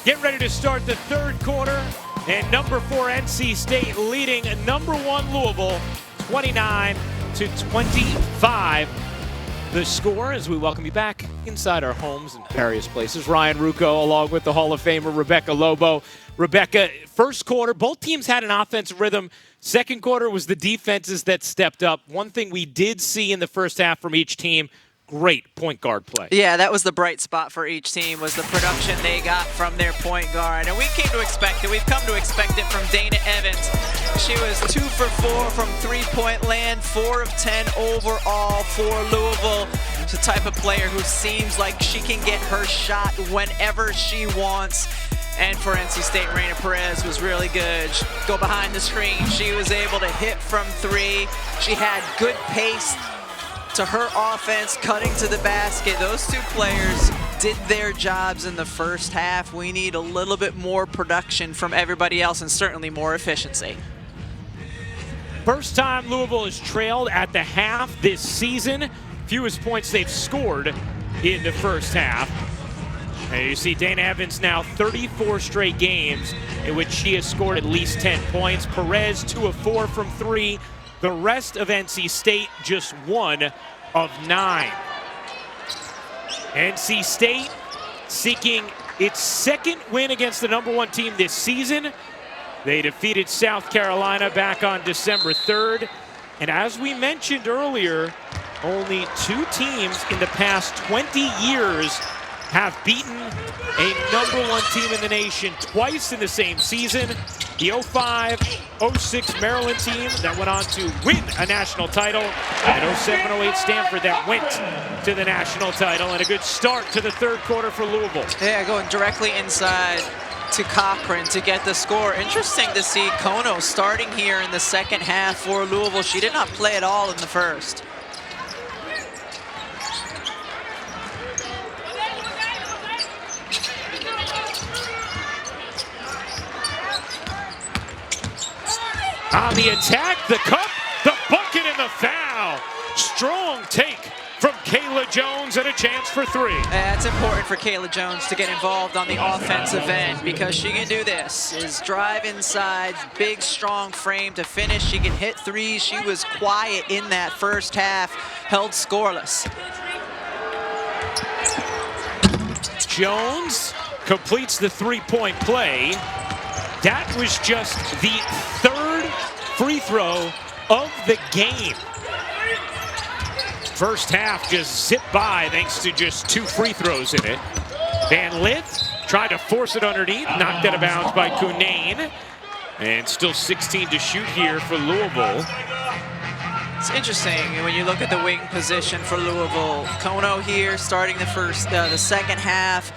Get ready to start the third quarter. And number 4 NC State leading number 1 Louisville 29-25. The score as we welcome you back inside our homes in various places. Ryan Rucco along with the Hall of Famer Rebecca Lobo. Rebecca, first quarter, both teams had an offensive rhythm. Second quarter was the defenses that stepped up. One thing we did see in the first half from each team, great point guard play. Yeah, that was the bright spot for each team, was the production they got from their point guard. And we came to expect it. We've come to expect it from Dana Evans. She was 2 for 4 from three-point land, 4 of 10 overall for Louisville. She's the type of player who seems like she can get her shot whenever she wants. And for NC State, Raina Perez was really good. Go behind the screen. She was able to hit from 3. She had good pace to her offense, cutting to the basket. Those two players did their jobs in the first half. We need a little bit more production from everybody else and certainly more efficiency. First time Louisville has trailed at the half this season. Fewest points they've scored in the first half. And you see Dana Evans now 34 straight games in which she has scored at least 10 points. Perez 2 of 4 from 3. The rest of NC State just 1 of 9. NC State seeking its second win against the number 1 team this season. They defeated South Carolina back on December 3rd. And as we mentioned earlier, only 2 teams in the past 20 years have beaten a number 1 team in the nation twice in the same season. The 05-06 Maryland team that went on to win a national title, and 07-08 Stanford that went to the national title, and a good start to the third quarter for Louisville. Yeah, going directly inside to Cochran to get the score. Interesting to see Kono starting here in the second half for Louisville. She did not play at all in the first. On the attack, the cup, the bucket, and the foul. Strong take from Kayla Jones and a chance for 3. It's important for Kayla Jones to get involved on the offensive end because she can do this, is drive inside, big, strong frame to finish. She can hit 3s. She was quiet in that first half, held scoreless. Jones completes the 3-point play. That was just the 3rd free throw of the game. First half just zipped by thanks to just 2 free throws in it. Van Lith tried to force it underneath, knocked out of bounds by Cunane. And still 16 to shoot here for Louisville. It's interesting when you look at the wing position for Louisville. Kono here starting the second half.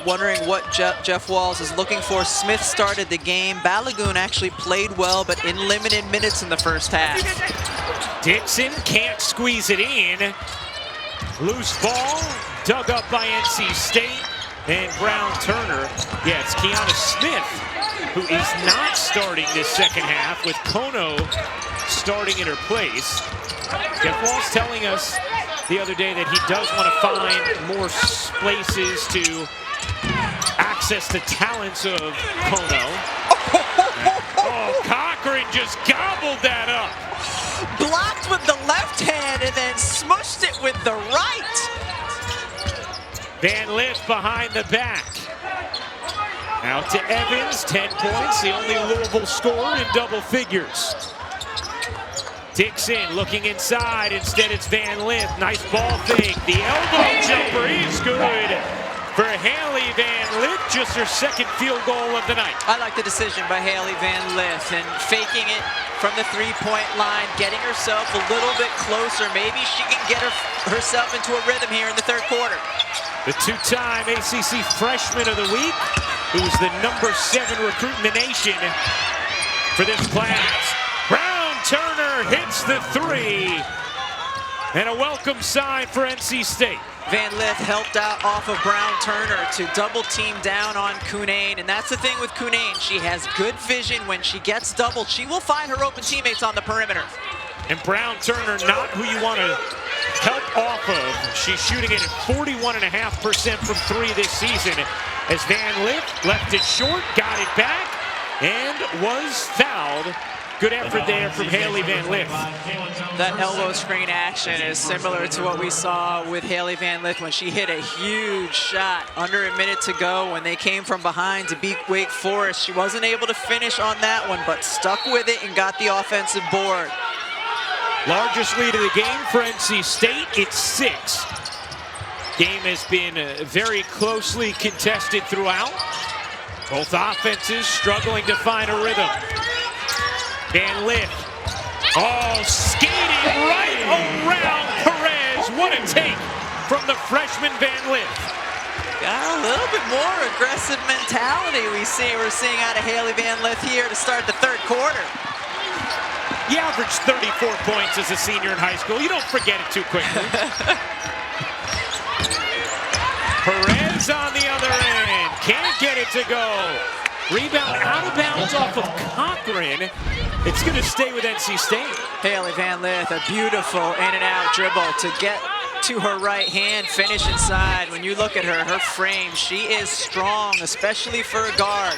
Wondering what Jeff Walls is looking for. Smith started the game. Balagoon actually played well, but in limited minutes in the first half. Dixon can't squeeze it in. Loose ball, dug up by NC State. And Brown Turner, yeah, it's Kiana Smith, who is not starting this second half, with Kono starting in her place. Jeff Walls telling us the other day that he does want to find more places to access the talents of Kono. Oh, Cochran just gobbled that up. Blocked with the left left-handed and then smushed it with the right. Van Lith behind the back. Out to Evans, 10 points, the only Louisville scorer in double figures. Dixon looking inside, instead it's Van Lith. Nice ball fake, the elbow jumper is good for Haley Van Lith, just her second field goal of the night. I like the decision by Haley Van Lith and faking it from the three-point line, getting herself a little bit closer. Maybe she can get herself into a rhythm here in the third quarter. The two-time ACC Freshman of the Week, who's the #7 recruit in the nation for this class. Brown Turner hits the three, and a welcome sign for NC State. Van Lith helped out off of Brown Turner to double team down on Cunane, and that's the thing with Cunane. She has good vision. When she gets doubled, she will find her open teammates on the perimeter. And Brown Turner, not who you want to help off of. She's shooting it at 41.5% from three this season, as Van Lith left it short, got it back, and was fouled. Good effort there from Haley Van Lith. That elbow screen action is similar to what we saw with Haley Van Lith when she hit a huge shot under a minute to go when they came from behind to beat Wake Forest. She wasn't able to finish on that one, but stuck with it and got the offensive board. Largest lead of the game for NC State, it's 6. Game has been very closely contested throughout. Both offenses struggling to find a rhythm. Van Lith, skating right around Perez. What a take from the freshman Van Lith. Got a little bit more aggressive mentality we're seeing out of Haley Van Lith here to start the third quarter. He averaged 34 points as a senior in high school. You don't forget it too quickly. Perez on the other end, can't get it to go. Rebound out of bounds off of Cochran. It's going to stay with NC State. Haley Van Lith, a beautiful in and out dribble to get to her right hand, finish inside. When you look at her frame, she is strong, especially for a guard.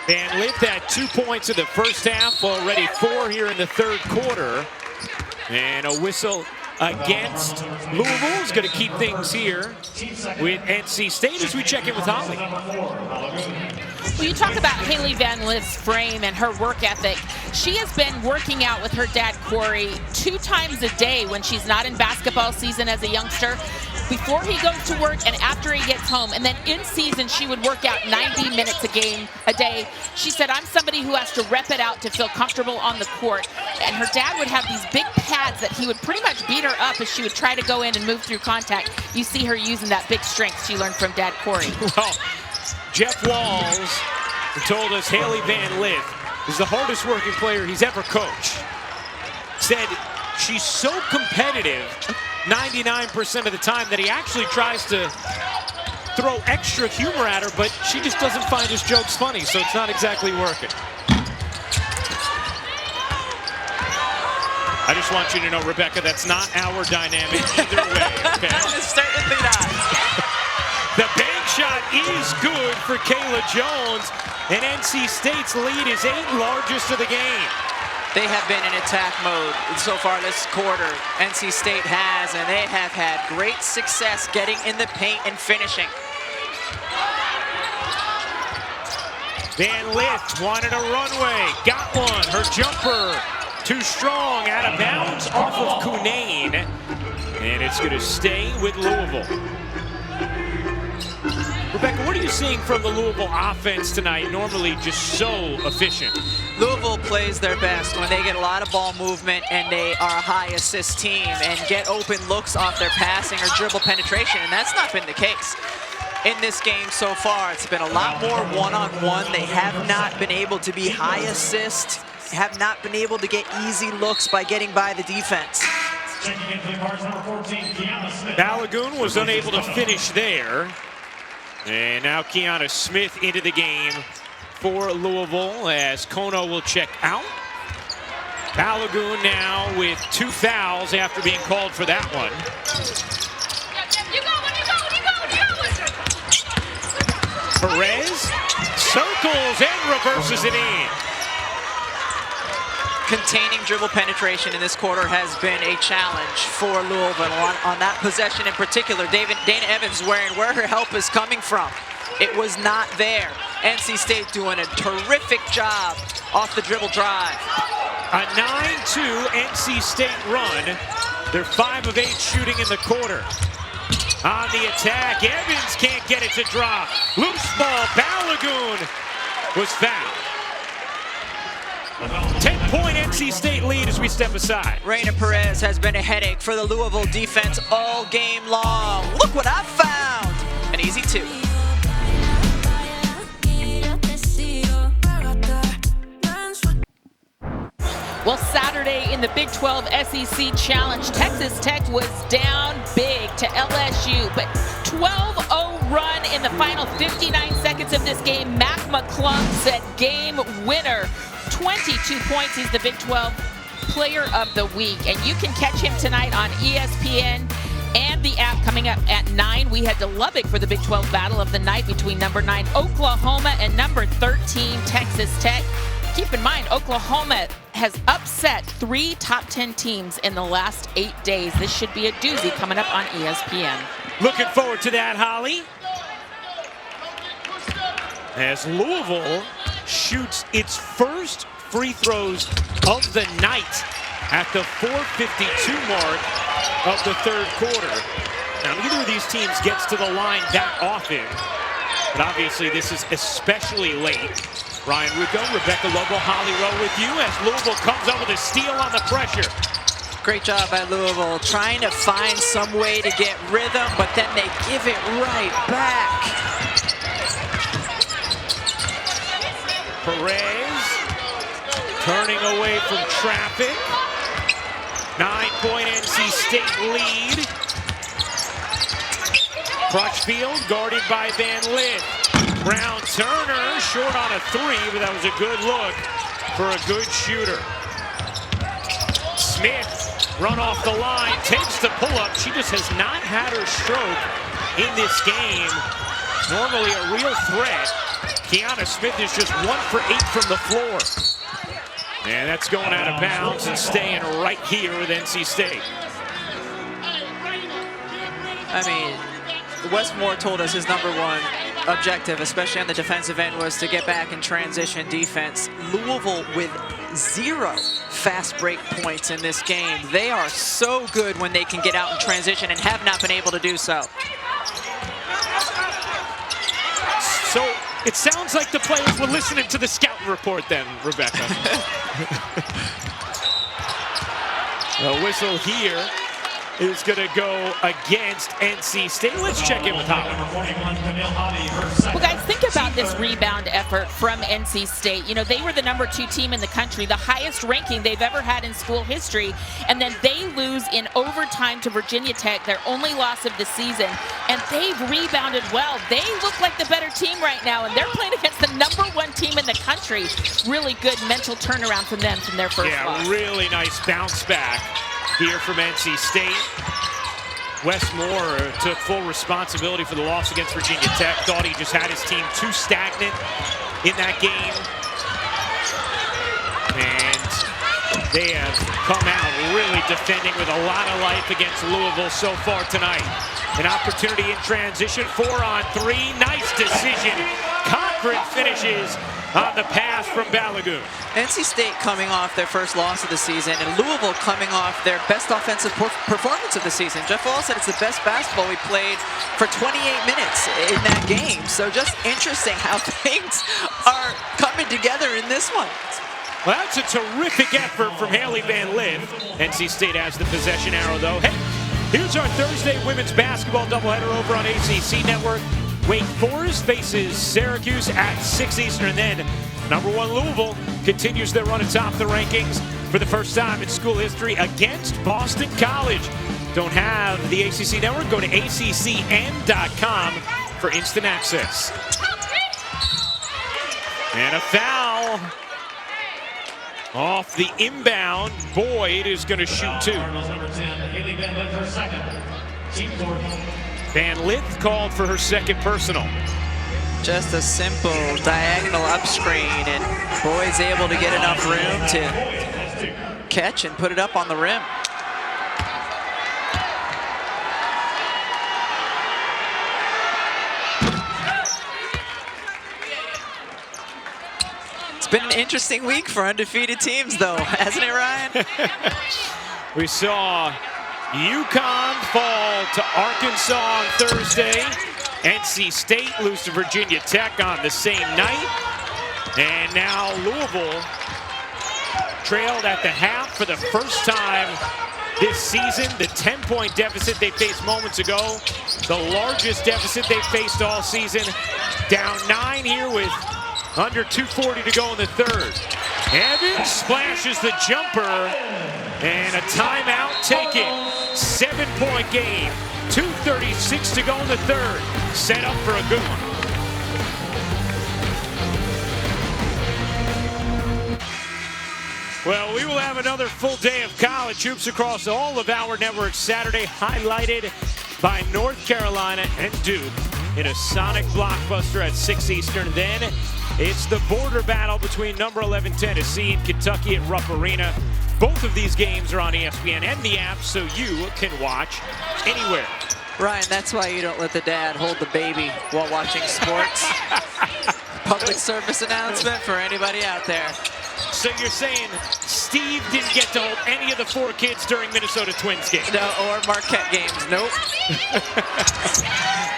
Van Lith had 2 points in the first half, already 4 here in the third quarter. And a whistle against Louisville is going to keep things here with NC State as we check in with Holly. Well, you talk about Haley Van Lith's frame and her work ethic. She has been working out with her dad, Corey, 2 times a day when she's not in basketball season as a youngster, before he goes to work and after he gets home. And then in season, she would work out 90 minutes a day. She said, I'm somebody who has to rep it out to feel comfortable on the court. And her dad would have these big pads that he would pretty much beat her up as she would try to go in and move through contact. You see her using that big strength she learned from Dad Corey. Well, Jeff Walls told us Haley Van Lith is the hardest working player he's ever coached. Said she's so competitive 99% of the time that he actually tries to throw extra humor at her, but she just doesn't find his jokes funny, so it's not exactly working. I just want you to know, Rebecca, that's not our dynamic either way, okay? Certainly not. The bank shot is good for Kayla Jones, and NC State's lead is 8th largest of the game. They have been in attack mode so far this quarter. NC State has, and they have had great success getting in the paint and finishing. Van Lith wanted a runway, got one. Her jumper too strong, out of bounds off of Cunane, and it's going to stay with Louisville. Rebecca, what are you seeing from the Louisville offense tonight? Normally just so efficient. Louisville plays their best when they get a lot of ball movement and they are a high assist team and get open looks off their passing or dribble penetration, and that's not been the case in this game so far. It's been a lot more one-on-one. They have not been able to be high assist, have not been able to get easy looks by getting by the defense. Balagoon was unable to finish there. And now Kiana Smith into the game for Louisville as Kono will check out. Balagoon now with 2 fouls after being called for that one. Perez circles and reverses it in. Containing dribble penetration in this quarter has been a challenge for Louisville. On that possession in particular, Dana Evans where her help is coming from. It was not there. NC State doing a terrific job off the dribble drive. A 9-2 NC State run. They're 5 of 8 shooting in the quarter. On the attack, Evans can't get it to drop. Loose ball, Balagoon was fouled. 10-point NC State lead as we step aside. Raina Perez has been a headache for the Louisville defense all game long. Look what I found! An easy 2. Well, Saturday in the Big 12 SEC Challenge, Texas Tech was down big to LSU, but 12-0 run in the final 59 seconds of this game. Mac McClung said game winner. 22 points. He's the Big 12 Player of the Week, and you can catch him tonight on ESPN and the app coming up at 9. We head to Lubbock for the Big 12 Battle of the Night between number 9 Oklahoma and number 13 Texas Tech. Keep in mind, Oklahoma has upset 3 top 10 teams in the last 8 days. This should be a doozy coming up on ESPN. Looking forward to that, Holly. As Louisville shoots its first free throws of the night at the 4:52 mark of the third quarter. Now, neither of these teams gets to the line that often, but obviously this is especially late. Ryan Rucco, Rebecca Lobo, Holly Rowe with you as Louisville comes up with a steal on the pressure. Great job by Louisville, trying to find some way to get rhythm, but then they give it right back. Perez turning away from traffic. 9-point NC State lead. Crutchfield guarded by Van Lith. Brown Turner short on a 3, but that was a good look for a good shooter. Smith run off the line, takes the pull-up. She just has not had her stroke in this game. Normally a real threat. Kiana Smith is just 1 for 8 from the floor. And that's going out of bounds and staying right here with NC State. I mean, Wes Moore told us his #1 objective, especially on the defensive end, was to get back in transition defense. Louisville with 0 fast break points in this game. They are so good when they can get out in transition and have not been able to do so. So it sounds like the players were listening to the scouting report then, Rebecca. The whistle here is going to go against NC State. Let's check in with Holly. Well, guys, think about this rebound effort from NC State. You know, they were the #2 team in the country, the highest ranking they've ever had in school history, and then they lose in overtime to Virginia Tech, their only loss of the season, and they've rebounded well. They look like the better team right now, and they're playing against the #1 team in the country. Really good mental turnaround from them from their first loss. Yeah, really nice bounce back here from NC State. Wes Moore took full responsibility for the loss against Virginia Tech. Thought he just had his team too stagnant in that game. And they have come out really defending with a lot of life against Louisville so far tonight. An opportunity in transition, 4-on-3, nice decision. Cochran finishes on the pass from Balagoon. NC State coming off their first loss of the season, and Louisville coming off their best offensive performance of the season. Jeff Wall said it's the best basketball we played for 28 minutes in that game. So just interesting how things are coming together in this one. Well, that's a terrific effort from Haley Van Lith. NC State has the possession arrow, though. Hey, here's our Thursday women's basketball doubleheader over on ACC Network. Wake Forest faces Syracuse at 6 Eastern. And then #1 Louisville continues their run atop the rankings for the first time in school history against Boston College. Don't have the ACC Network? Go to ACCN.com for instant access. And a foul off the inbound. Boyd is going to shoot 2. Van Lith called for her second personal. Just a simple diagonal up screen, and Boyd's able to get enough room to catch and put it up on the rim. It's been an interesting week for undefeated teams, though, hasn't it, Ryan? We saw UConn fall to Arkansas on Thursday. NC State lose to Virginia Tech on the same night. And now Louisville trailed at the half for the first time this season. The 10-point deficit they faced moments ago, the largest deficit they faced all season. Down 9 here with under 2:40 to go in the third. Evans splashes the jumper, and a timeout taken. 7-point game, 2:36 to go in the third. Set up for a good one. Well, we will have another full day of college hoops across all of our networks Saturday, highlighted by North Carolina and Duke in a sonic blockbuster at 6 Eastern. Then it's the border battle between number 11 Tennessee and Kentucky at Rupp Arena. Both of these games are on ESPN and the app, so you can watch anywhere. Ryan, that's why you don't let the dad hold the baby while watching sports. Public service announcement for anybody out there. So you're saying Steve didn't get to hold any of the 4 kids during Minnesota Twins games? No, or Marquette games, nope.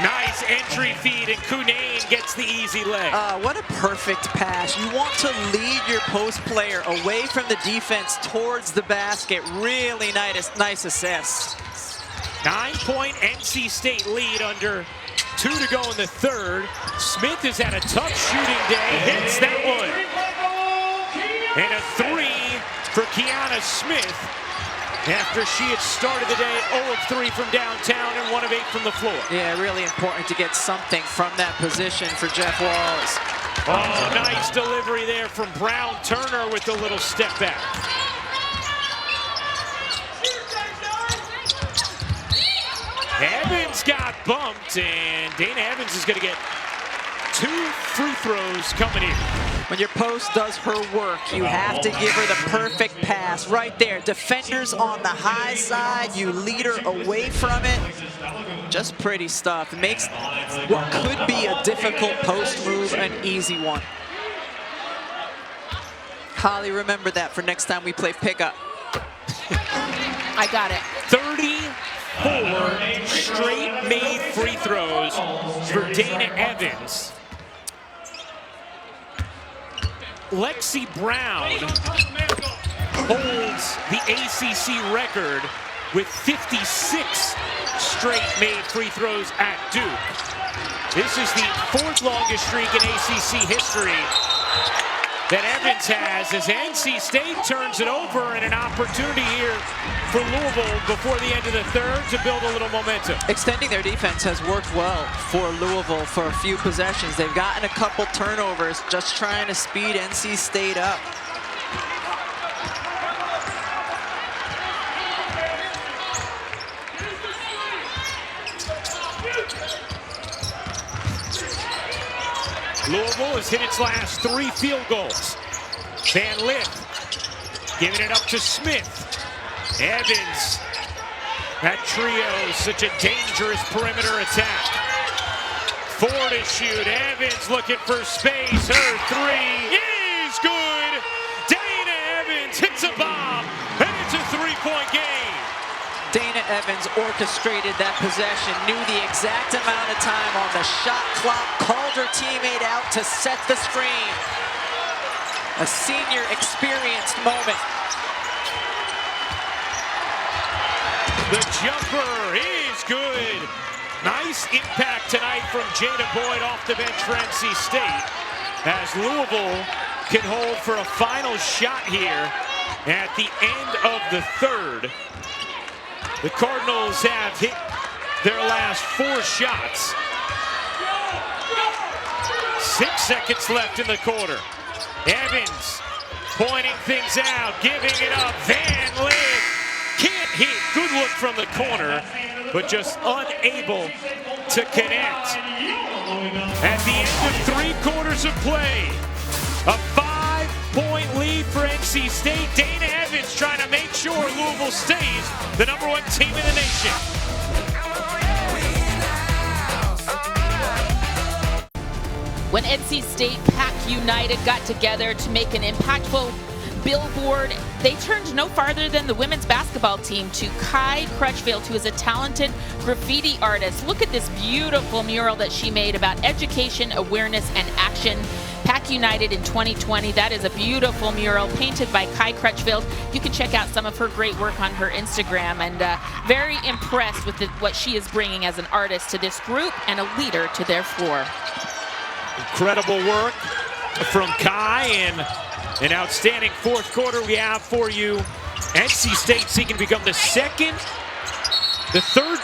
Nice entry feed, and Kunane gets the easy leg. What a perfect pass. You want to lead your post player away from the defense towards the basket. Really nice assist. 9-point NC State lead under 2 to go in the third. Smith has had a tough shooting day, hits that one. And a 3 for Kiana Smith after she had started the day 0 of 3 from downtown and 1 of 8 from the floor. Yeah, really important to get something from that position for Jeff Walls. Oh, nice delivery there from Brown Turner with a little step back. Evans got bumped, and Dana Evans is going to get 2 free throws coming in. When your post does her work, you have to give her the perfect pass right there. Defenders on the high side, you lead her away from it. Just pretty stuff. It makes what could be a difficult post move an easy one. Holly, remember that for next time we play pickup. I got it. 34 straight made free throws for Dana Evans. Lexi Brown holds the ACC record with 56 straight made free throws at Duke. This is the 4th longest streak in ACC history that Evans has, as NC State turns it over, and an opportunity here for Louisville before the end of the third to build a little momentum. Extending their defense has worked well for Louisville for a few possessions. They've gotten a couple turnovers, just trying to speed NC State up. Louisville has hit its last 3 field goals. Van Lith giving it up to Smith. Evans. That trio, such a dangerous perimeter attack. 4 to shoot. Evans looking for space. Her 3 is good. Dana Evans hits a bomb, and it's a 3-point game. Dana Evans orchestrated that possession, knew the exact amount of time on the shot clock, called her teammate out to set the screen. A senior experienced moment. The jumper is good. Nice impact tonight from Jada Boyd off the bench for NC State, as Louisville can hold for a final shot here at the end of the third. The Cardinals have hit their last 4 shots. 6 seconds left in the quarter. Evans pointing things out, giving it up. Van Lith can't hit. Good look from the corner, but just unable to connect. At the end of 3 quarters of play, a 5 12-point lead for NC State. Dana Evans trying to make sure Louisville stays the #1 team in the nation. When NC State Pack United got together to make an impactful billboard, they turned no farther than the women's basketball team to Kai Crutchfield, who is a talented graffiti artist. Look at this beautiful mural that she made about education, awareness, and action. Pack United in 2020. That is a beautiful mural painted by Kai Crutchfield. You can check out some of her great work on her Instagram, and very impressed with what she is bringing as an artist to this group and a leader to their floor. Incredible work from Kai, and an outstanding fourth quarter we have for you. NC State seeking to become the third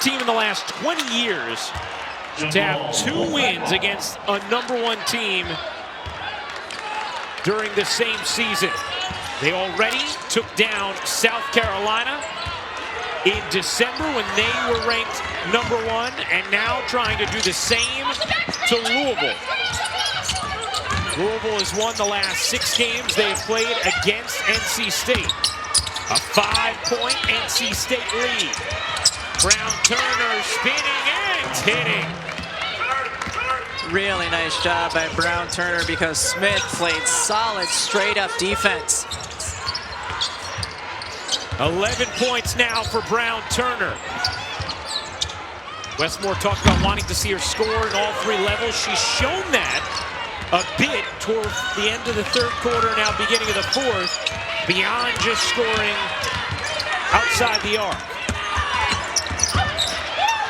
team in the last 20 years to have 2 wins against a #1 team during the same season. They already took down South Carolina in December when they were ranked #1, and now trying to do the same to Louisville. Louisville has won the last 6 games they've played against NC State. A 5-point NC State lead. Brown Turner spinning and hitting. Really nice job by Brown Turner because Smith played solid straight-up defense. 11 points now for Brown Turner. Westmore talked about wanting to see her score in all 3 levels. She's shown that a bit toward the end of the third quarter, now beginning of the fourth, beyond just scoring outside the arc.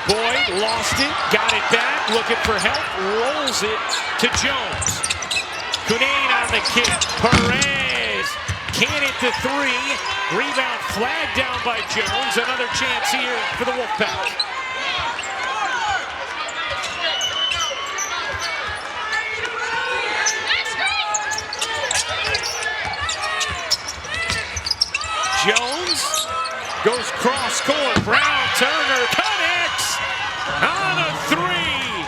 Boyd lost it, got it back, looking for help, rolls it to Jones. Cunane on the kick, Perez can't hit the 3, rebound flagged down by Jones, another chance here for the Wolfpack. Jones goes cross court. Brown Turner connects on a 3.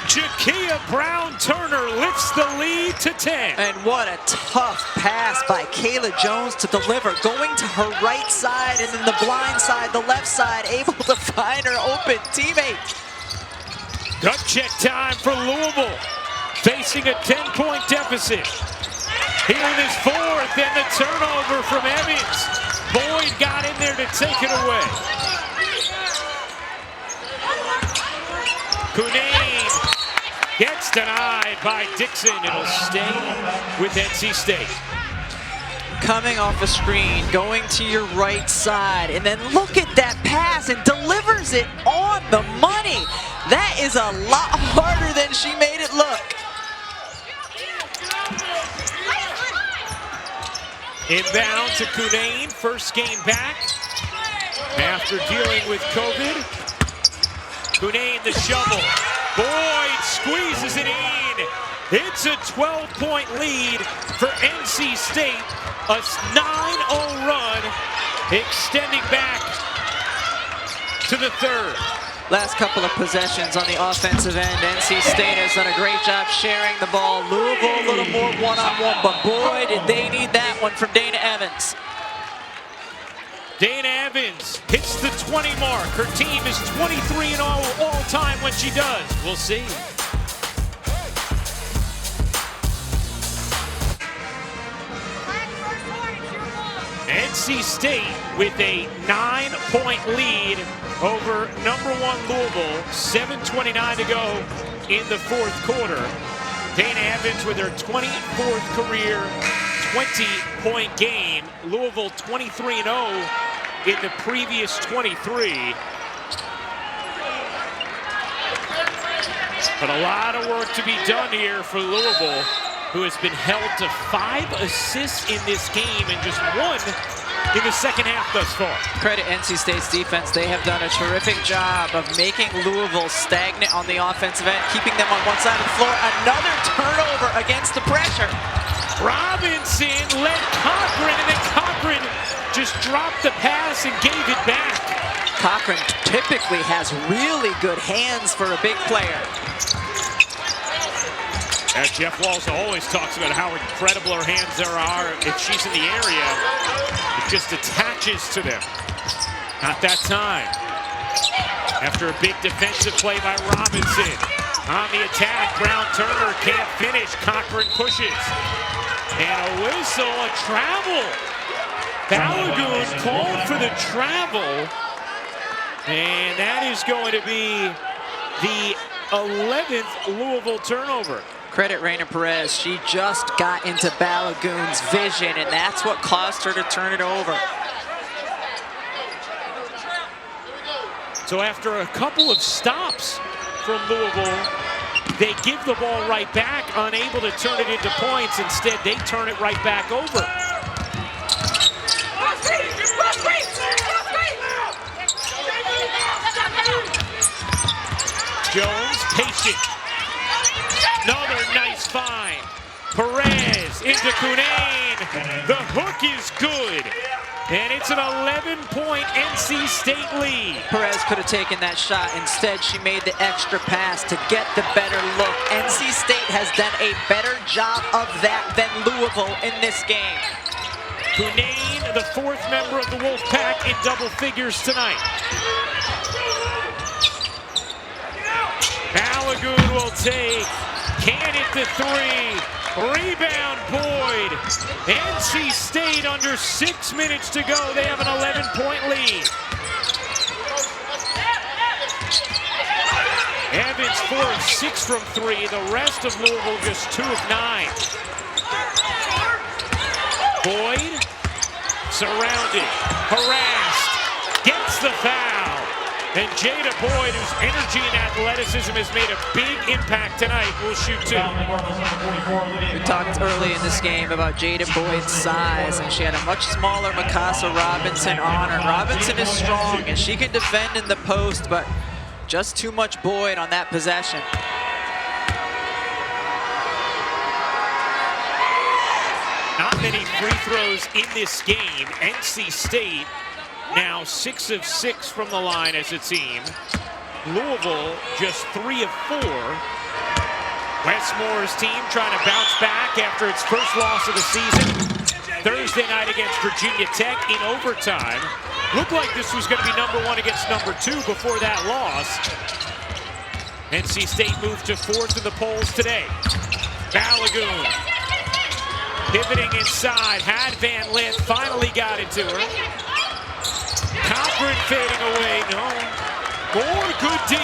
Jakia Brown Turner lifts the lead to 10. And what a tough pass by Kayla Jones to deliver, going to her right side and then the blind side, the left side, able to find her open teammate. Gut check time for Louisville, facing a 10-point deficit. Here in this fourth, and the turnover from Evans. Boyd got in there to take it away. Cunane gets denied by Dixon. It'll stay with NC State. Coming off a screen, going to your right side, and then look at that pass and delivers it on the money. That is a lot harder than she made it look. Inbound to Cunane, first game back after dealing with COVID. Cunane the shovel. Boyd squeezes it in. It's a 12-point lead for NC State. A 9-0 run, extending back to the third. Last couple of possessions on the offensive end. NC State has done a great job sharing the ball. Louisville a little more one-on-one, but boy, did they need that one from Dana Evans. Dana Evans hits the 20 mark. Her team is 23 in all time when she does. We'll see. NC State with a 9-point lead over #1 Louisville. 7:29 to go in the fourth quarter. Dana Evans with her 24th career 20-point game. Louisville 23-0 in the previous 23. But a lot of work to be done here for Louisville, who has been held to 5 assists in this game and just 1 in the second half thus far. Credit NC State's defense. They have done a terrific job of making Louisville stagnant on the offensive end, keeping them on one side of the floor. Another turnover against the pressure. Robinson led Cochran, and then Cochran just dropped the pass and gave it back. Cochran typically has really good hands for a big player. As Jeff Walls always talks about how incredible her hands there are. If she's in the area, it just attaches to them. Not that time. After a big defensive play by Robinson. On the attack, Brown Turner can't finish. Cochran pushes. And a whistle, a travel. Balagoon called for the travel. And that is going to be the 11th Louisville turnover. Credit Raina Perez. She just got into Balagoon's vision, and that's what caused her to turn it over. So after a couple of stops from Louisville, they give the ball right back, unable to turn it into points. Instead, they turn it right back over. Jones, patient. Another nice find. Perez into Cunane. The hook is good. And it's an 11-point NC State lead. Perez could have taken that shot. Instead, she made the extra pass to get the better look. NC State has done a better job of that than Louisville in this game. Cunane, the fourth member of the Wolfpack, in double figures tonight. Balagoon will take. Can it to three. Rebound, Boyd. NC State under 6 minutes to go. They have an 11-point lead. Evans 4 of 6 from 3. The rest of Louisville just 2 of 9. Boyd surrounded, harassed, gets the foul. And Jada Boyd, whose energy and athleticism has made a big impact tonight, will shoot 2. We talked early in this game about Jada Boyd's size, and she had a much smaller Mikasa Robinson on her. Robinson is strong, and she can defend in the post, but just too much Boyd on that possession. Not many free throws in this game. NC State now 6 of 6 from the line as a team. Louisville just 3 of 4. Westmore's team trying to bounce back after its first loss of the season. Thursday night against Virginia Tech in overtime. Looked like this was going to be number 1 against number 2 before that loss. NC State moved to 4th in the polls today. Balagoon pivoting inside, had Van Lith, finally got it to her. Cochran fading away, no. More good D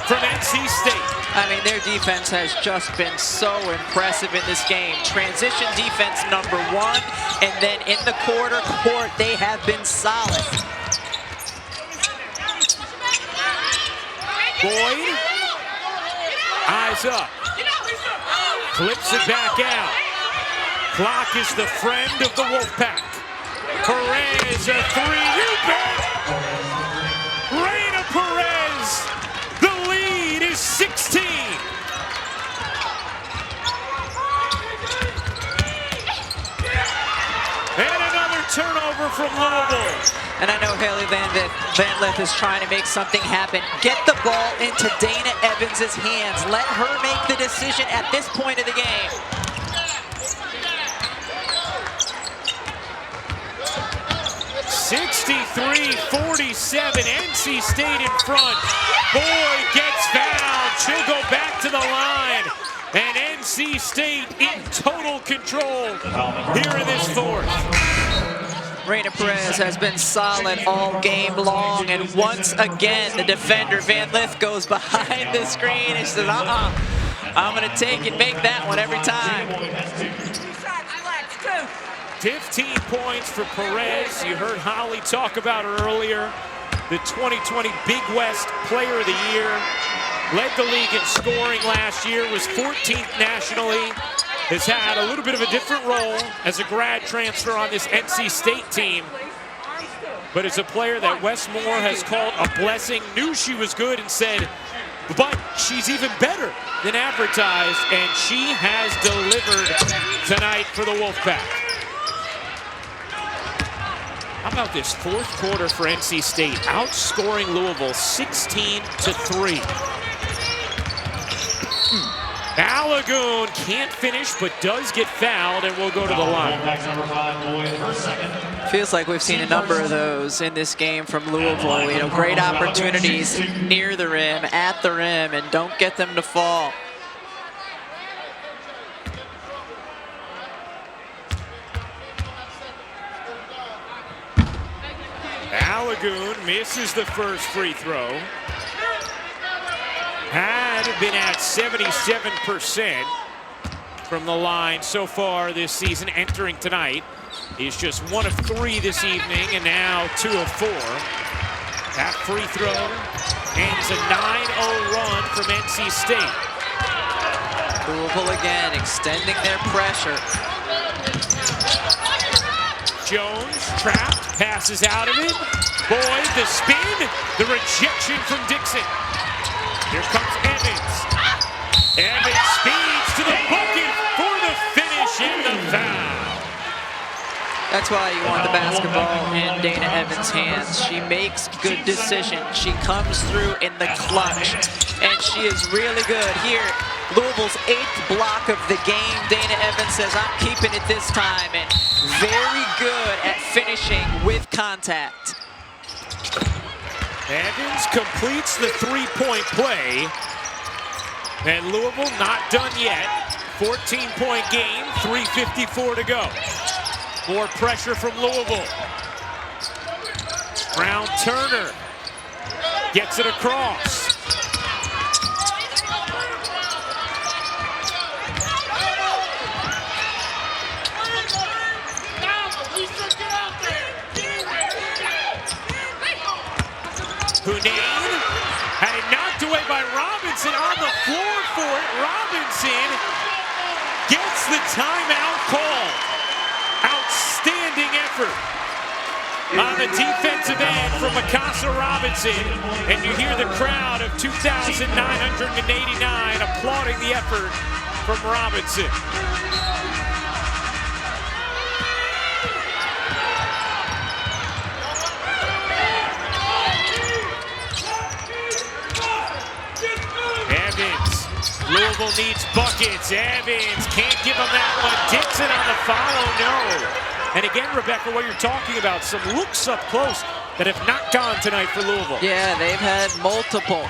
from NC State. I mean, their defense has just been so impressive in this game. Transition defense number 1, and then in the quarter court, they have been solid. Boyd, eyes up, flips it back out. Clock is the friend of the Wolfpack. Perez, a 3, you bet! Raina Perez, the lead is 16. And another turnover from Louisville. And I know Haley Van Lith is trying to make something happen. Get the ball into Dana Evans' hands. Let her make the decision at this point of the game. (63-47), NC State in front. Boyd gets fouled. She'll go back to the line. And NC State in total control here in this fourth. Raina Perez has been solid all game long, and once again, the defender, Van Lith, goes behind the screen and says, I'm going to take and make that one every time. 15 points for Perez. You heard Holly talk about her earlier. The 2020 Big West Player of the Year. Led the league in scoring last year, was 14th nationally. Has had a little bit of a different role as a grad transfer on this NC State team. But as a player that Wes Moore has called a blessing, knew she was good and said, but she's even better than advertised, and she has delivered tonight for the Wolfpack. How about this fourth quarter for NC State, outscoring Louisville 16-3. Balagoon can't finish, but does get fouled and will go to the line. Feels like we've seen a number of those in this game from Louisville. You know, great opportunities near the rim, at the rim, and don't get them to fall. Balagoon misses the first free throw. Had been at 77% from the line so far this season. Entering tonight is just 1 of 3 this evening, and now 2 of 4. That free throw ends a 9-0 run from NC State. Louisville again extending their pressure. Jones trapped, passes out of it. Boyd, the spin, the rejection from Dixon. Here comes Evans. Evans speeds to the bucket for the finish and the foul. That's why you want the basketball in Dana Evans' hands. She makes good decisions. She comes through in the clutch, and she is really good. Here, Louisville's 8th block of the game. Dana Evans says, I'm keeping it this time, and very good at finishing with contact. Evans completes the three-point play, and Louisville not done yet. 14-point game, 3:54 to go. More pressure from Louisville. Brown Turner gets it across. Hunane had it knocked away by Robinson, on the floor for it. Robinson gets the timeout call. Outstanding effort on the defensive end from Mikasa Robinson. And you hear the crowd of 2,989 applauding the effort from Robinson. Louisville needs buckets. Evans can't give him that one. Dixon on the follow, no. And again, Rebecca, what you're talking about, some looks up close that have not gone tonight for Louisville. Yeah, they've had multiple.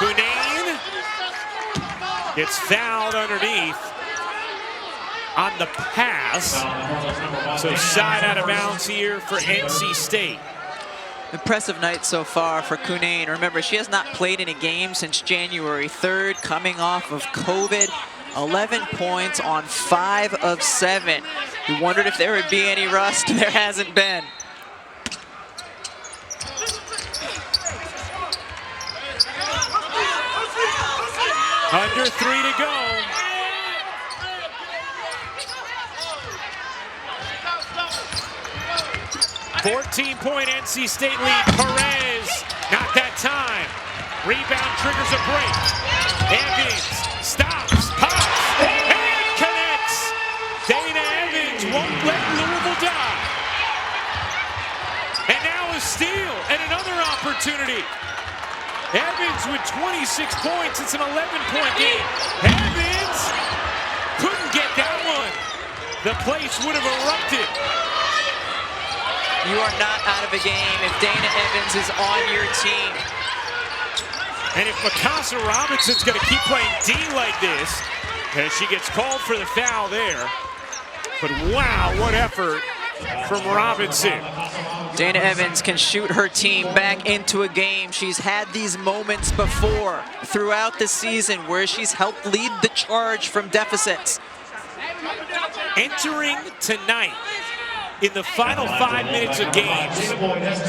Hunane gets fouled underneath on the pass. So side out of bounds here for NC State. Impressive night so far for Hunane. Remember, she has not played in a game since January 3rd, coming off of COVID. 11 points on 5 of 7. We wondered if there would be any rust. There hasn't been. Under 3 to go. Fourteen-point NC State lead. Perez, not that time. Rebound triggers a break. Evans stops, pops, and connects. Dana Evans won't let Louisville die. And now a steal and another opportunity. Evans with 26 points. It's an 11-point game. Evans couldn't get that one. The place would have erupted. You are not out of a game if Dana Evans is on your team. And if Mikasa Robinson's going to keep playing D like this, as she gets called for the foul there. But wow, what effort from Robinson. Dana Evans can shoot her team back into a game. She's had these moments before throughout the season where she's helped lead the charge from deficits. Entering tonight, in the final 5 minutes of games,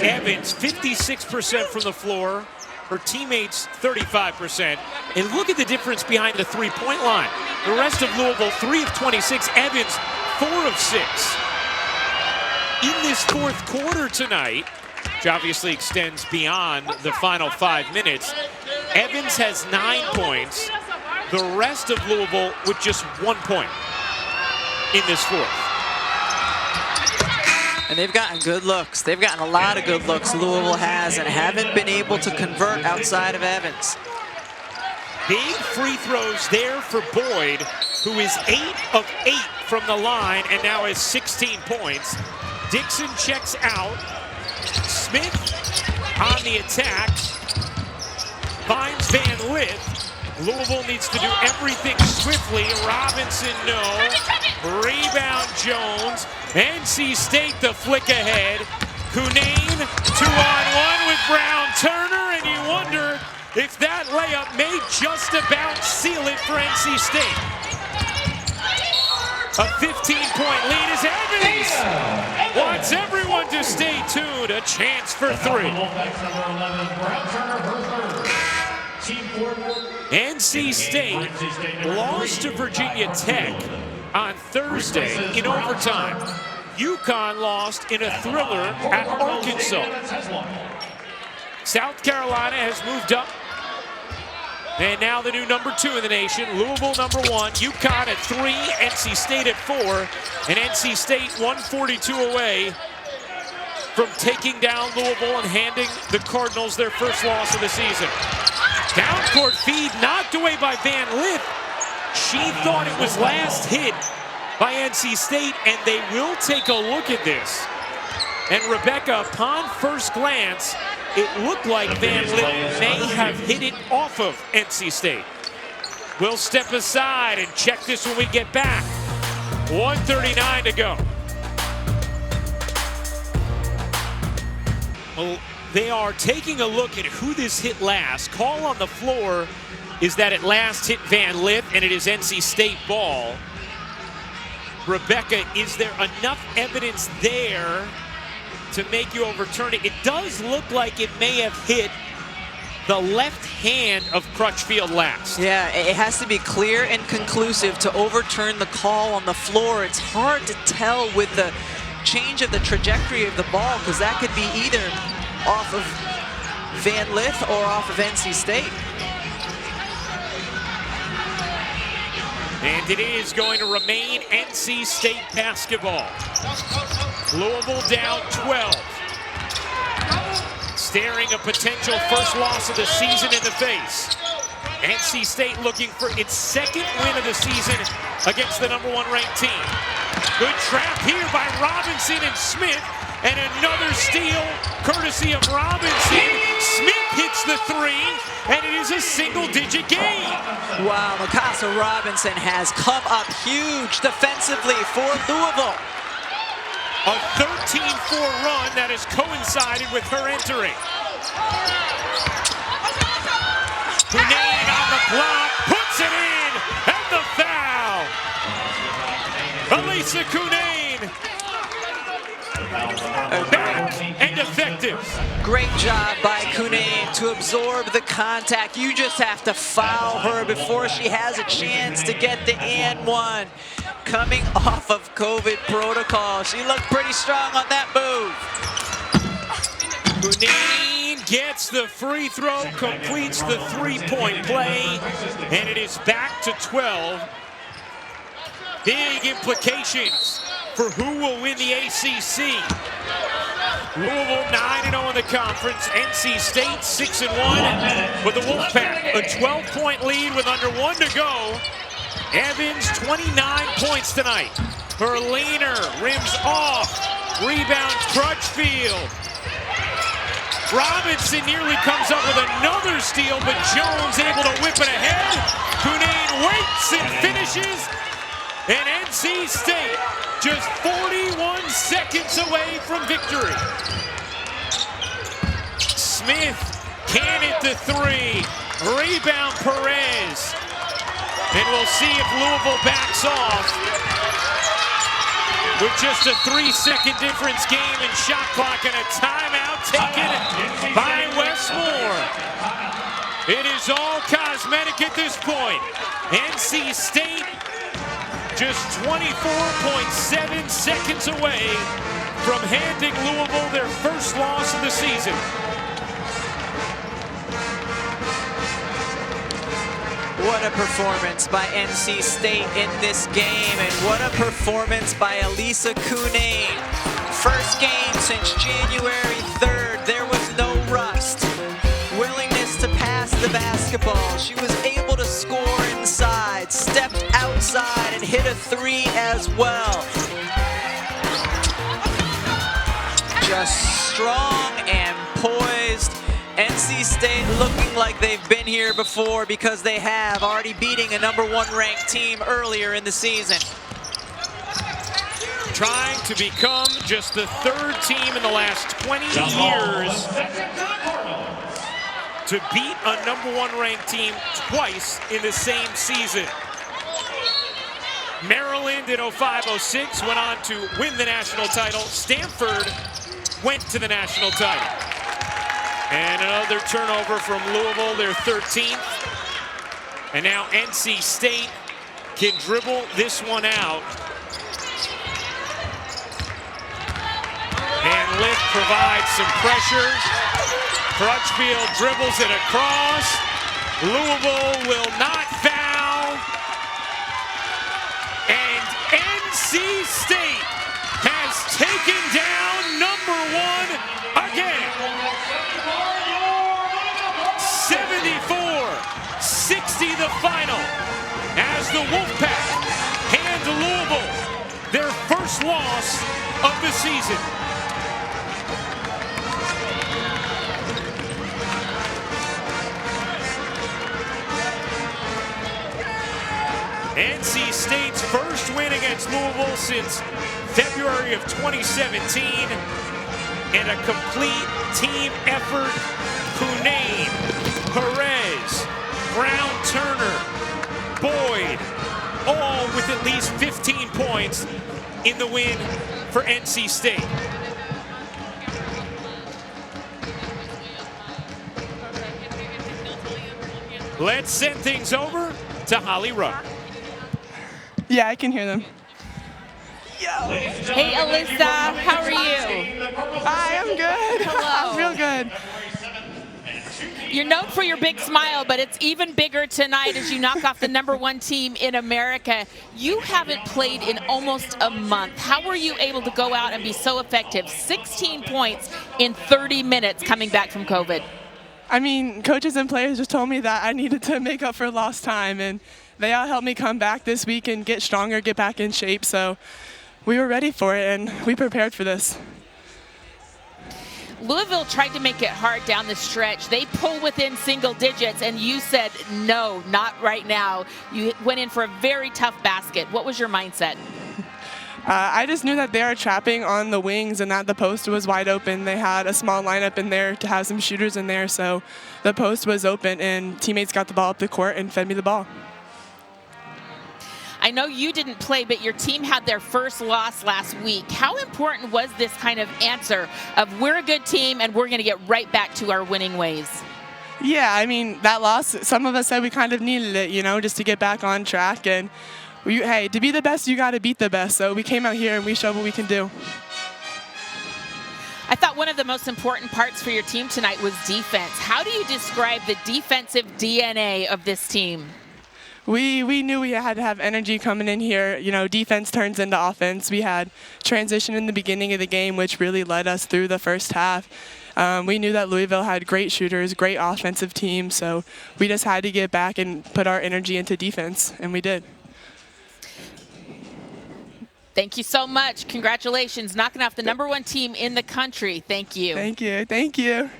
Evans 56% from the floor, her teammates 35%. And look at the difference behind the three-point line. The rest of Louisville, 3 of 26, Evans 4 of 6. In this fourth quarter tonight, which obviously extends beyond the final 5 minutes, Evans has 9 points. The rest of Louisville with just 1 point in this fourth. And they've gotten good looks. They've gotten a lot of good looks, Louisville has, and haven't been able to convert outside of Evans. Big free throws there for Boyd, who is 8 of 8 from the line and now has 16 points. Dixon checks out. Smith on the attack. Finds Van Lith. Louisville needs to do everything swiftly. Robinson, no. Rebound, Jones. NC State, the flick ahead. Cunane, 2-on-1 with Brown Turner, and you wonder if that layup may just about seal it for NC State. A 15-point lead as Evans wants everyone to stay tuned. A chance for 3. NC State lost to Virginia Tech on Thursday in overtime. UConn lost in a thriller at Arkansas. South Carolina has moved up. And now the new number 2 in the nation, Louisville number 1, UConn at 3, NC State at 4, and NC State 142 away from taking down Louisville and handing the Cardinals their first loss of the season. Downcourt feed knocked away by Van Lith. She thought it was last hit by NC State, and they will take a look at this. And Rebecca, upon first glance, it looked like Van Lith may have hit it off of NC State. We'll step aside and check this when we get back. 1:39 to go. Well, they are taking a look at who this hit last. Call on the floor is that it last hit Van Lith, and it is NC State ball. Rebecca, is there enough evidence there to make you overturn it? It does look like it may have hit the left hand of Crutchfield last. Yeah, it has to be clear and conclusive to overturn the call on the floor. It's hard to tell with the change of the trajectory of the ball, because that could be either off of Van Lith or off of NC State. And it is going to remain NC State basketball. Louisville down 12. Staring a potential first loss of the season in the face. NC State looking for its second win of the season against the number 1 ranked team. Good trap here by Robinson and Smith, and another steal courtesy of Robinson. Smith hits the 3, and it is a single-digit game. Wow, Mikasa Robinson has come up huge defensively for Louisville. A 13-4 run that has coincided with her entering. Cunane on the block, puts it in, and the foul. Elisa Cunane, back and effective. Great job by Cunane to absorb the contact. You just have to foul her before she has a chance to get the and one. Coming off of COVID protocol, she looked pretty strong on that move. Cunane gets the free throw, completes the three-point play, and it is back to 12. Big implications for who will win the ACC. Louisville 9-0 in the conference. NC State 6-1 with the Wolfpack. A 12-point lead with under 1 to go. Evans 29 points tonight. Berliner rims off. Rebound Crutchfield. Robinson nearly comes up with another steal, but Jones able to whip it ahead. Cunane waits and finishes. And NC State just 41 seconds away from victory. Smith can hit the 3. Rebound Perez. And we'll see if Louisville backs off. With just a 3-second difference game in shot clock and a timeout taken by Westmore. It is all cosmetic at this point. NC State just 24.7 seconds away from handing Louisville their first loss of the season. What a performance by NC State in this game, and what a performance by Elisa Cunane. First game Since January 3rd, there was no rust. Willingness to pass the basketball. She was able to score inside, stepped outside, and hit a three as well. Just strong and poised. NC State looking like they've been here before because they have, already beating a #1 ranked team earlier in the season. Trying to become just the 3rd team in the last 20 years to beat a #1 ranked team twice in the same season. Maryland in 05-06 went on to win the national title. Stanford went to the national title. And another turnover from Louisville, their 13th. And now NC State can dribble this one out. And Lift provides some pressure. Crutchfield dribbles it across. Louisville will not foul. And NC State has taken down #1 again. 74-60 the final as the Wolfpack hand Louisville their first loss of the season. NC State's first win against Louisville since February of 2017, and a complete team effort. Cunane, Perez, Brown-Turner, Boyd, all with at least 15 points in the win for NC State. Let's send things over to Holly Ruck. Yeah, I can hear them. Hey, Alyssa, how are you? Hi, I'm good. Hello. I'm real good. You're known for your big smile, but it's even bigger tonight as you knock off the #1 team in America. You haven't played in almost a month. How were you able to go out and be so effective? 16 points in 30 minutes coming back from COVID. I mean, coaches and players just told me that I needed to make up for lost time, and they all helped me come back this week and get stronger, get back in shape. So we were ready for it, and we prepared for this. Louisville tried to make it hard down the stretch. They pull within single digits, and you said, no, not right now. You went in for a very tough basket. What was your mindset? I just knew that they were trapping on the wings and that the post was wide open. They had a small lineup in there to have some shooters in there, so the post was open, and teammates got the ball up the court and fed me the ball. I know you didn't play, but your team had their first loss last week. How important was this kind of answer of we're a good team and we're going to get right back to our winning ways? Yeah, I mean, that loss, some of us said we kind of needed it, you know, just to get back on track. And, hey, to be the best, you got to beat the best. So we came out here and we showed what we can do. I thought one of the most important parts for your team tonight was defense. How do you describe the defensive DNA of this team? We knew we had to have energy coming in here. You know, defense turns into offense. We had transition in the beginning of the game, which really led us through the first half. We knew that Louisville had great shooters, great offensive team, so we just had to get back and put our energy into defense, and we did. Thank you so much. Congratulations, knocking off the #1 team in the country. Thank you. Thank you. Thank you.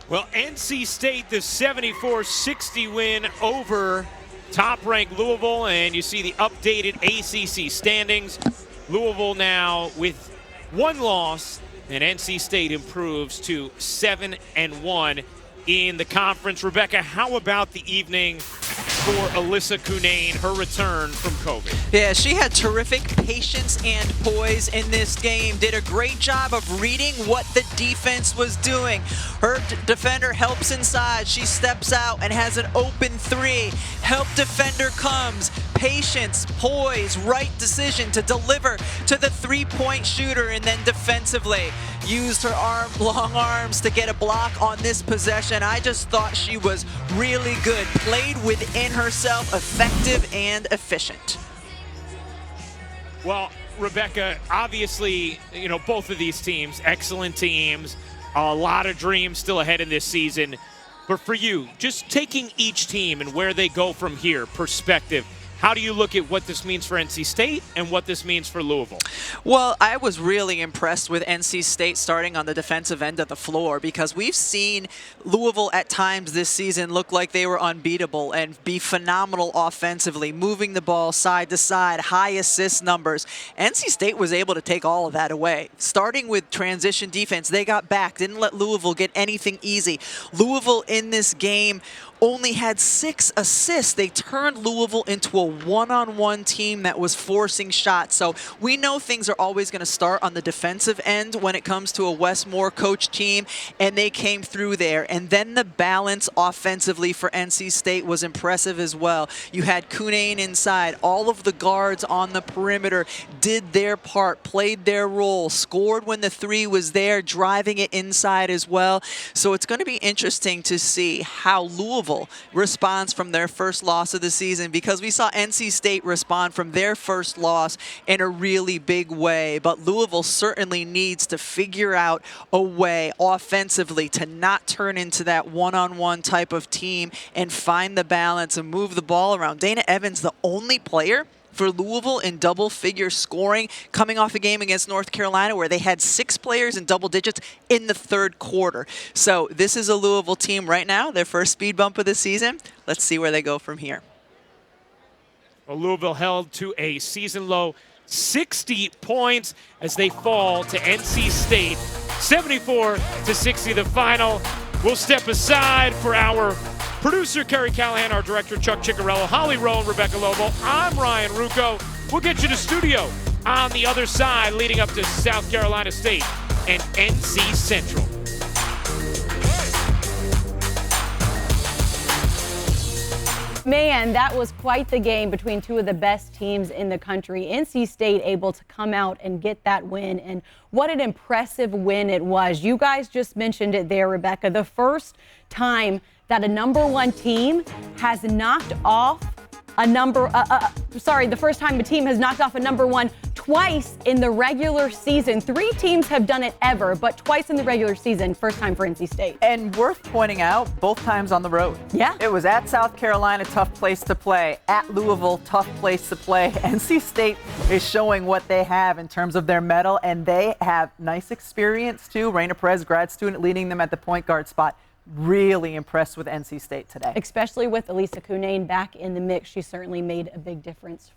Well, NC State, the 74-60 win over top-ranked Louisville, and you see the updated ACC standings. Louisville now with 1 loss, and NC State improves to 7-1 in the conference. Rebecca, how about the evening for Alyssa Cunane, her return from COVID? Yeah, she had terrific patience and poise in this game. Did a great job of reading what the defense was doing. Her defender helps inside. She steps out and has an open three. Help defender comes. Patience, poise, right decision to deliver to the three-point shooter, and then defensively used her long arms to get a block on this possession. I just thought she was really good. Played within herself, effective and efficient. Well, Rebecca, obviously, you know, both of these teams, excellent teams, a lot of dreams still ahead in this season. But for you, just taking each team and where they go from here, perspective, how do you look at what this means for NC State and what this means for Louisville? Well, I was really impressed with NC State starting on the defensive end of the floor, because we've seen Louisville at times this season look like they were unbeatable and be phenomenal offensively, moving the ball side to side, high assist numbers. NC State was able to take all of that away. Starting with transition defense, they got back, didn't let Louisville get anything easy. Louisville in this game only had 6 assists. They turned Louisville into a one-on-one team that was forcing shots. So we know things are always going to start on the defensive end when it comes to a Wes Moore coach team, and they came through there. And then the balance offensively for NC State was impressive as well. You had Cunane inside. All of the guards on the perimeter did their part, played their role, scored when the 3 was there, driving it inside as well. So it's going to be interesting to see how Louisville responds from their first loss of the season, because we saw NC State respond from their first loss in a really big way. But Louisville certainly needs to figure out a way offensively to not turn into that one-on-one type of team and find the balance and move the ball around. Dana Evans, the only player for Louisville in double-figure scoring, coming off a game against North Carolina where they had 6 players in double digits in the 3rd quarter. So this is a Louisville team right now, their first speed bump of the season. Let's see where they go from here. Well, Louisville held to a season-low 60 points as they fall to NC State, 74-60 the final. We'll step aside for our producer, Kerry Callahan, our director, Chuck Ciccarello, Holly Rowe, and Rebecca Lobo. I'm Ryan Rucco. We'll get you to studio on the other side leading up to South Carolina State and NC Central. Man, that was quite the game between two of the best teams in the country. NC State able to come out and get that win, and what an impressive win it was. You guys just mentioned it there, Rebecca. The first time that a #1 team has knocked off the first time a team has knocked off a #1 twice in the regular season. 3 teams have done it ever, but twice in the regular season, first time for NC State. And worth pointing out, both times on the road. Yeah. It was at South Carolina, tough place to play. At Louisville, tough place to play. NC State is showing what they have in terms of their medal, and they have nice experience too. Raina Perez, grad student, leading them at the point guard spot. Really impressed with NC State today. Especially with Elisa Cunane back in the mix. She certainly made a big difference.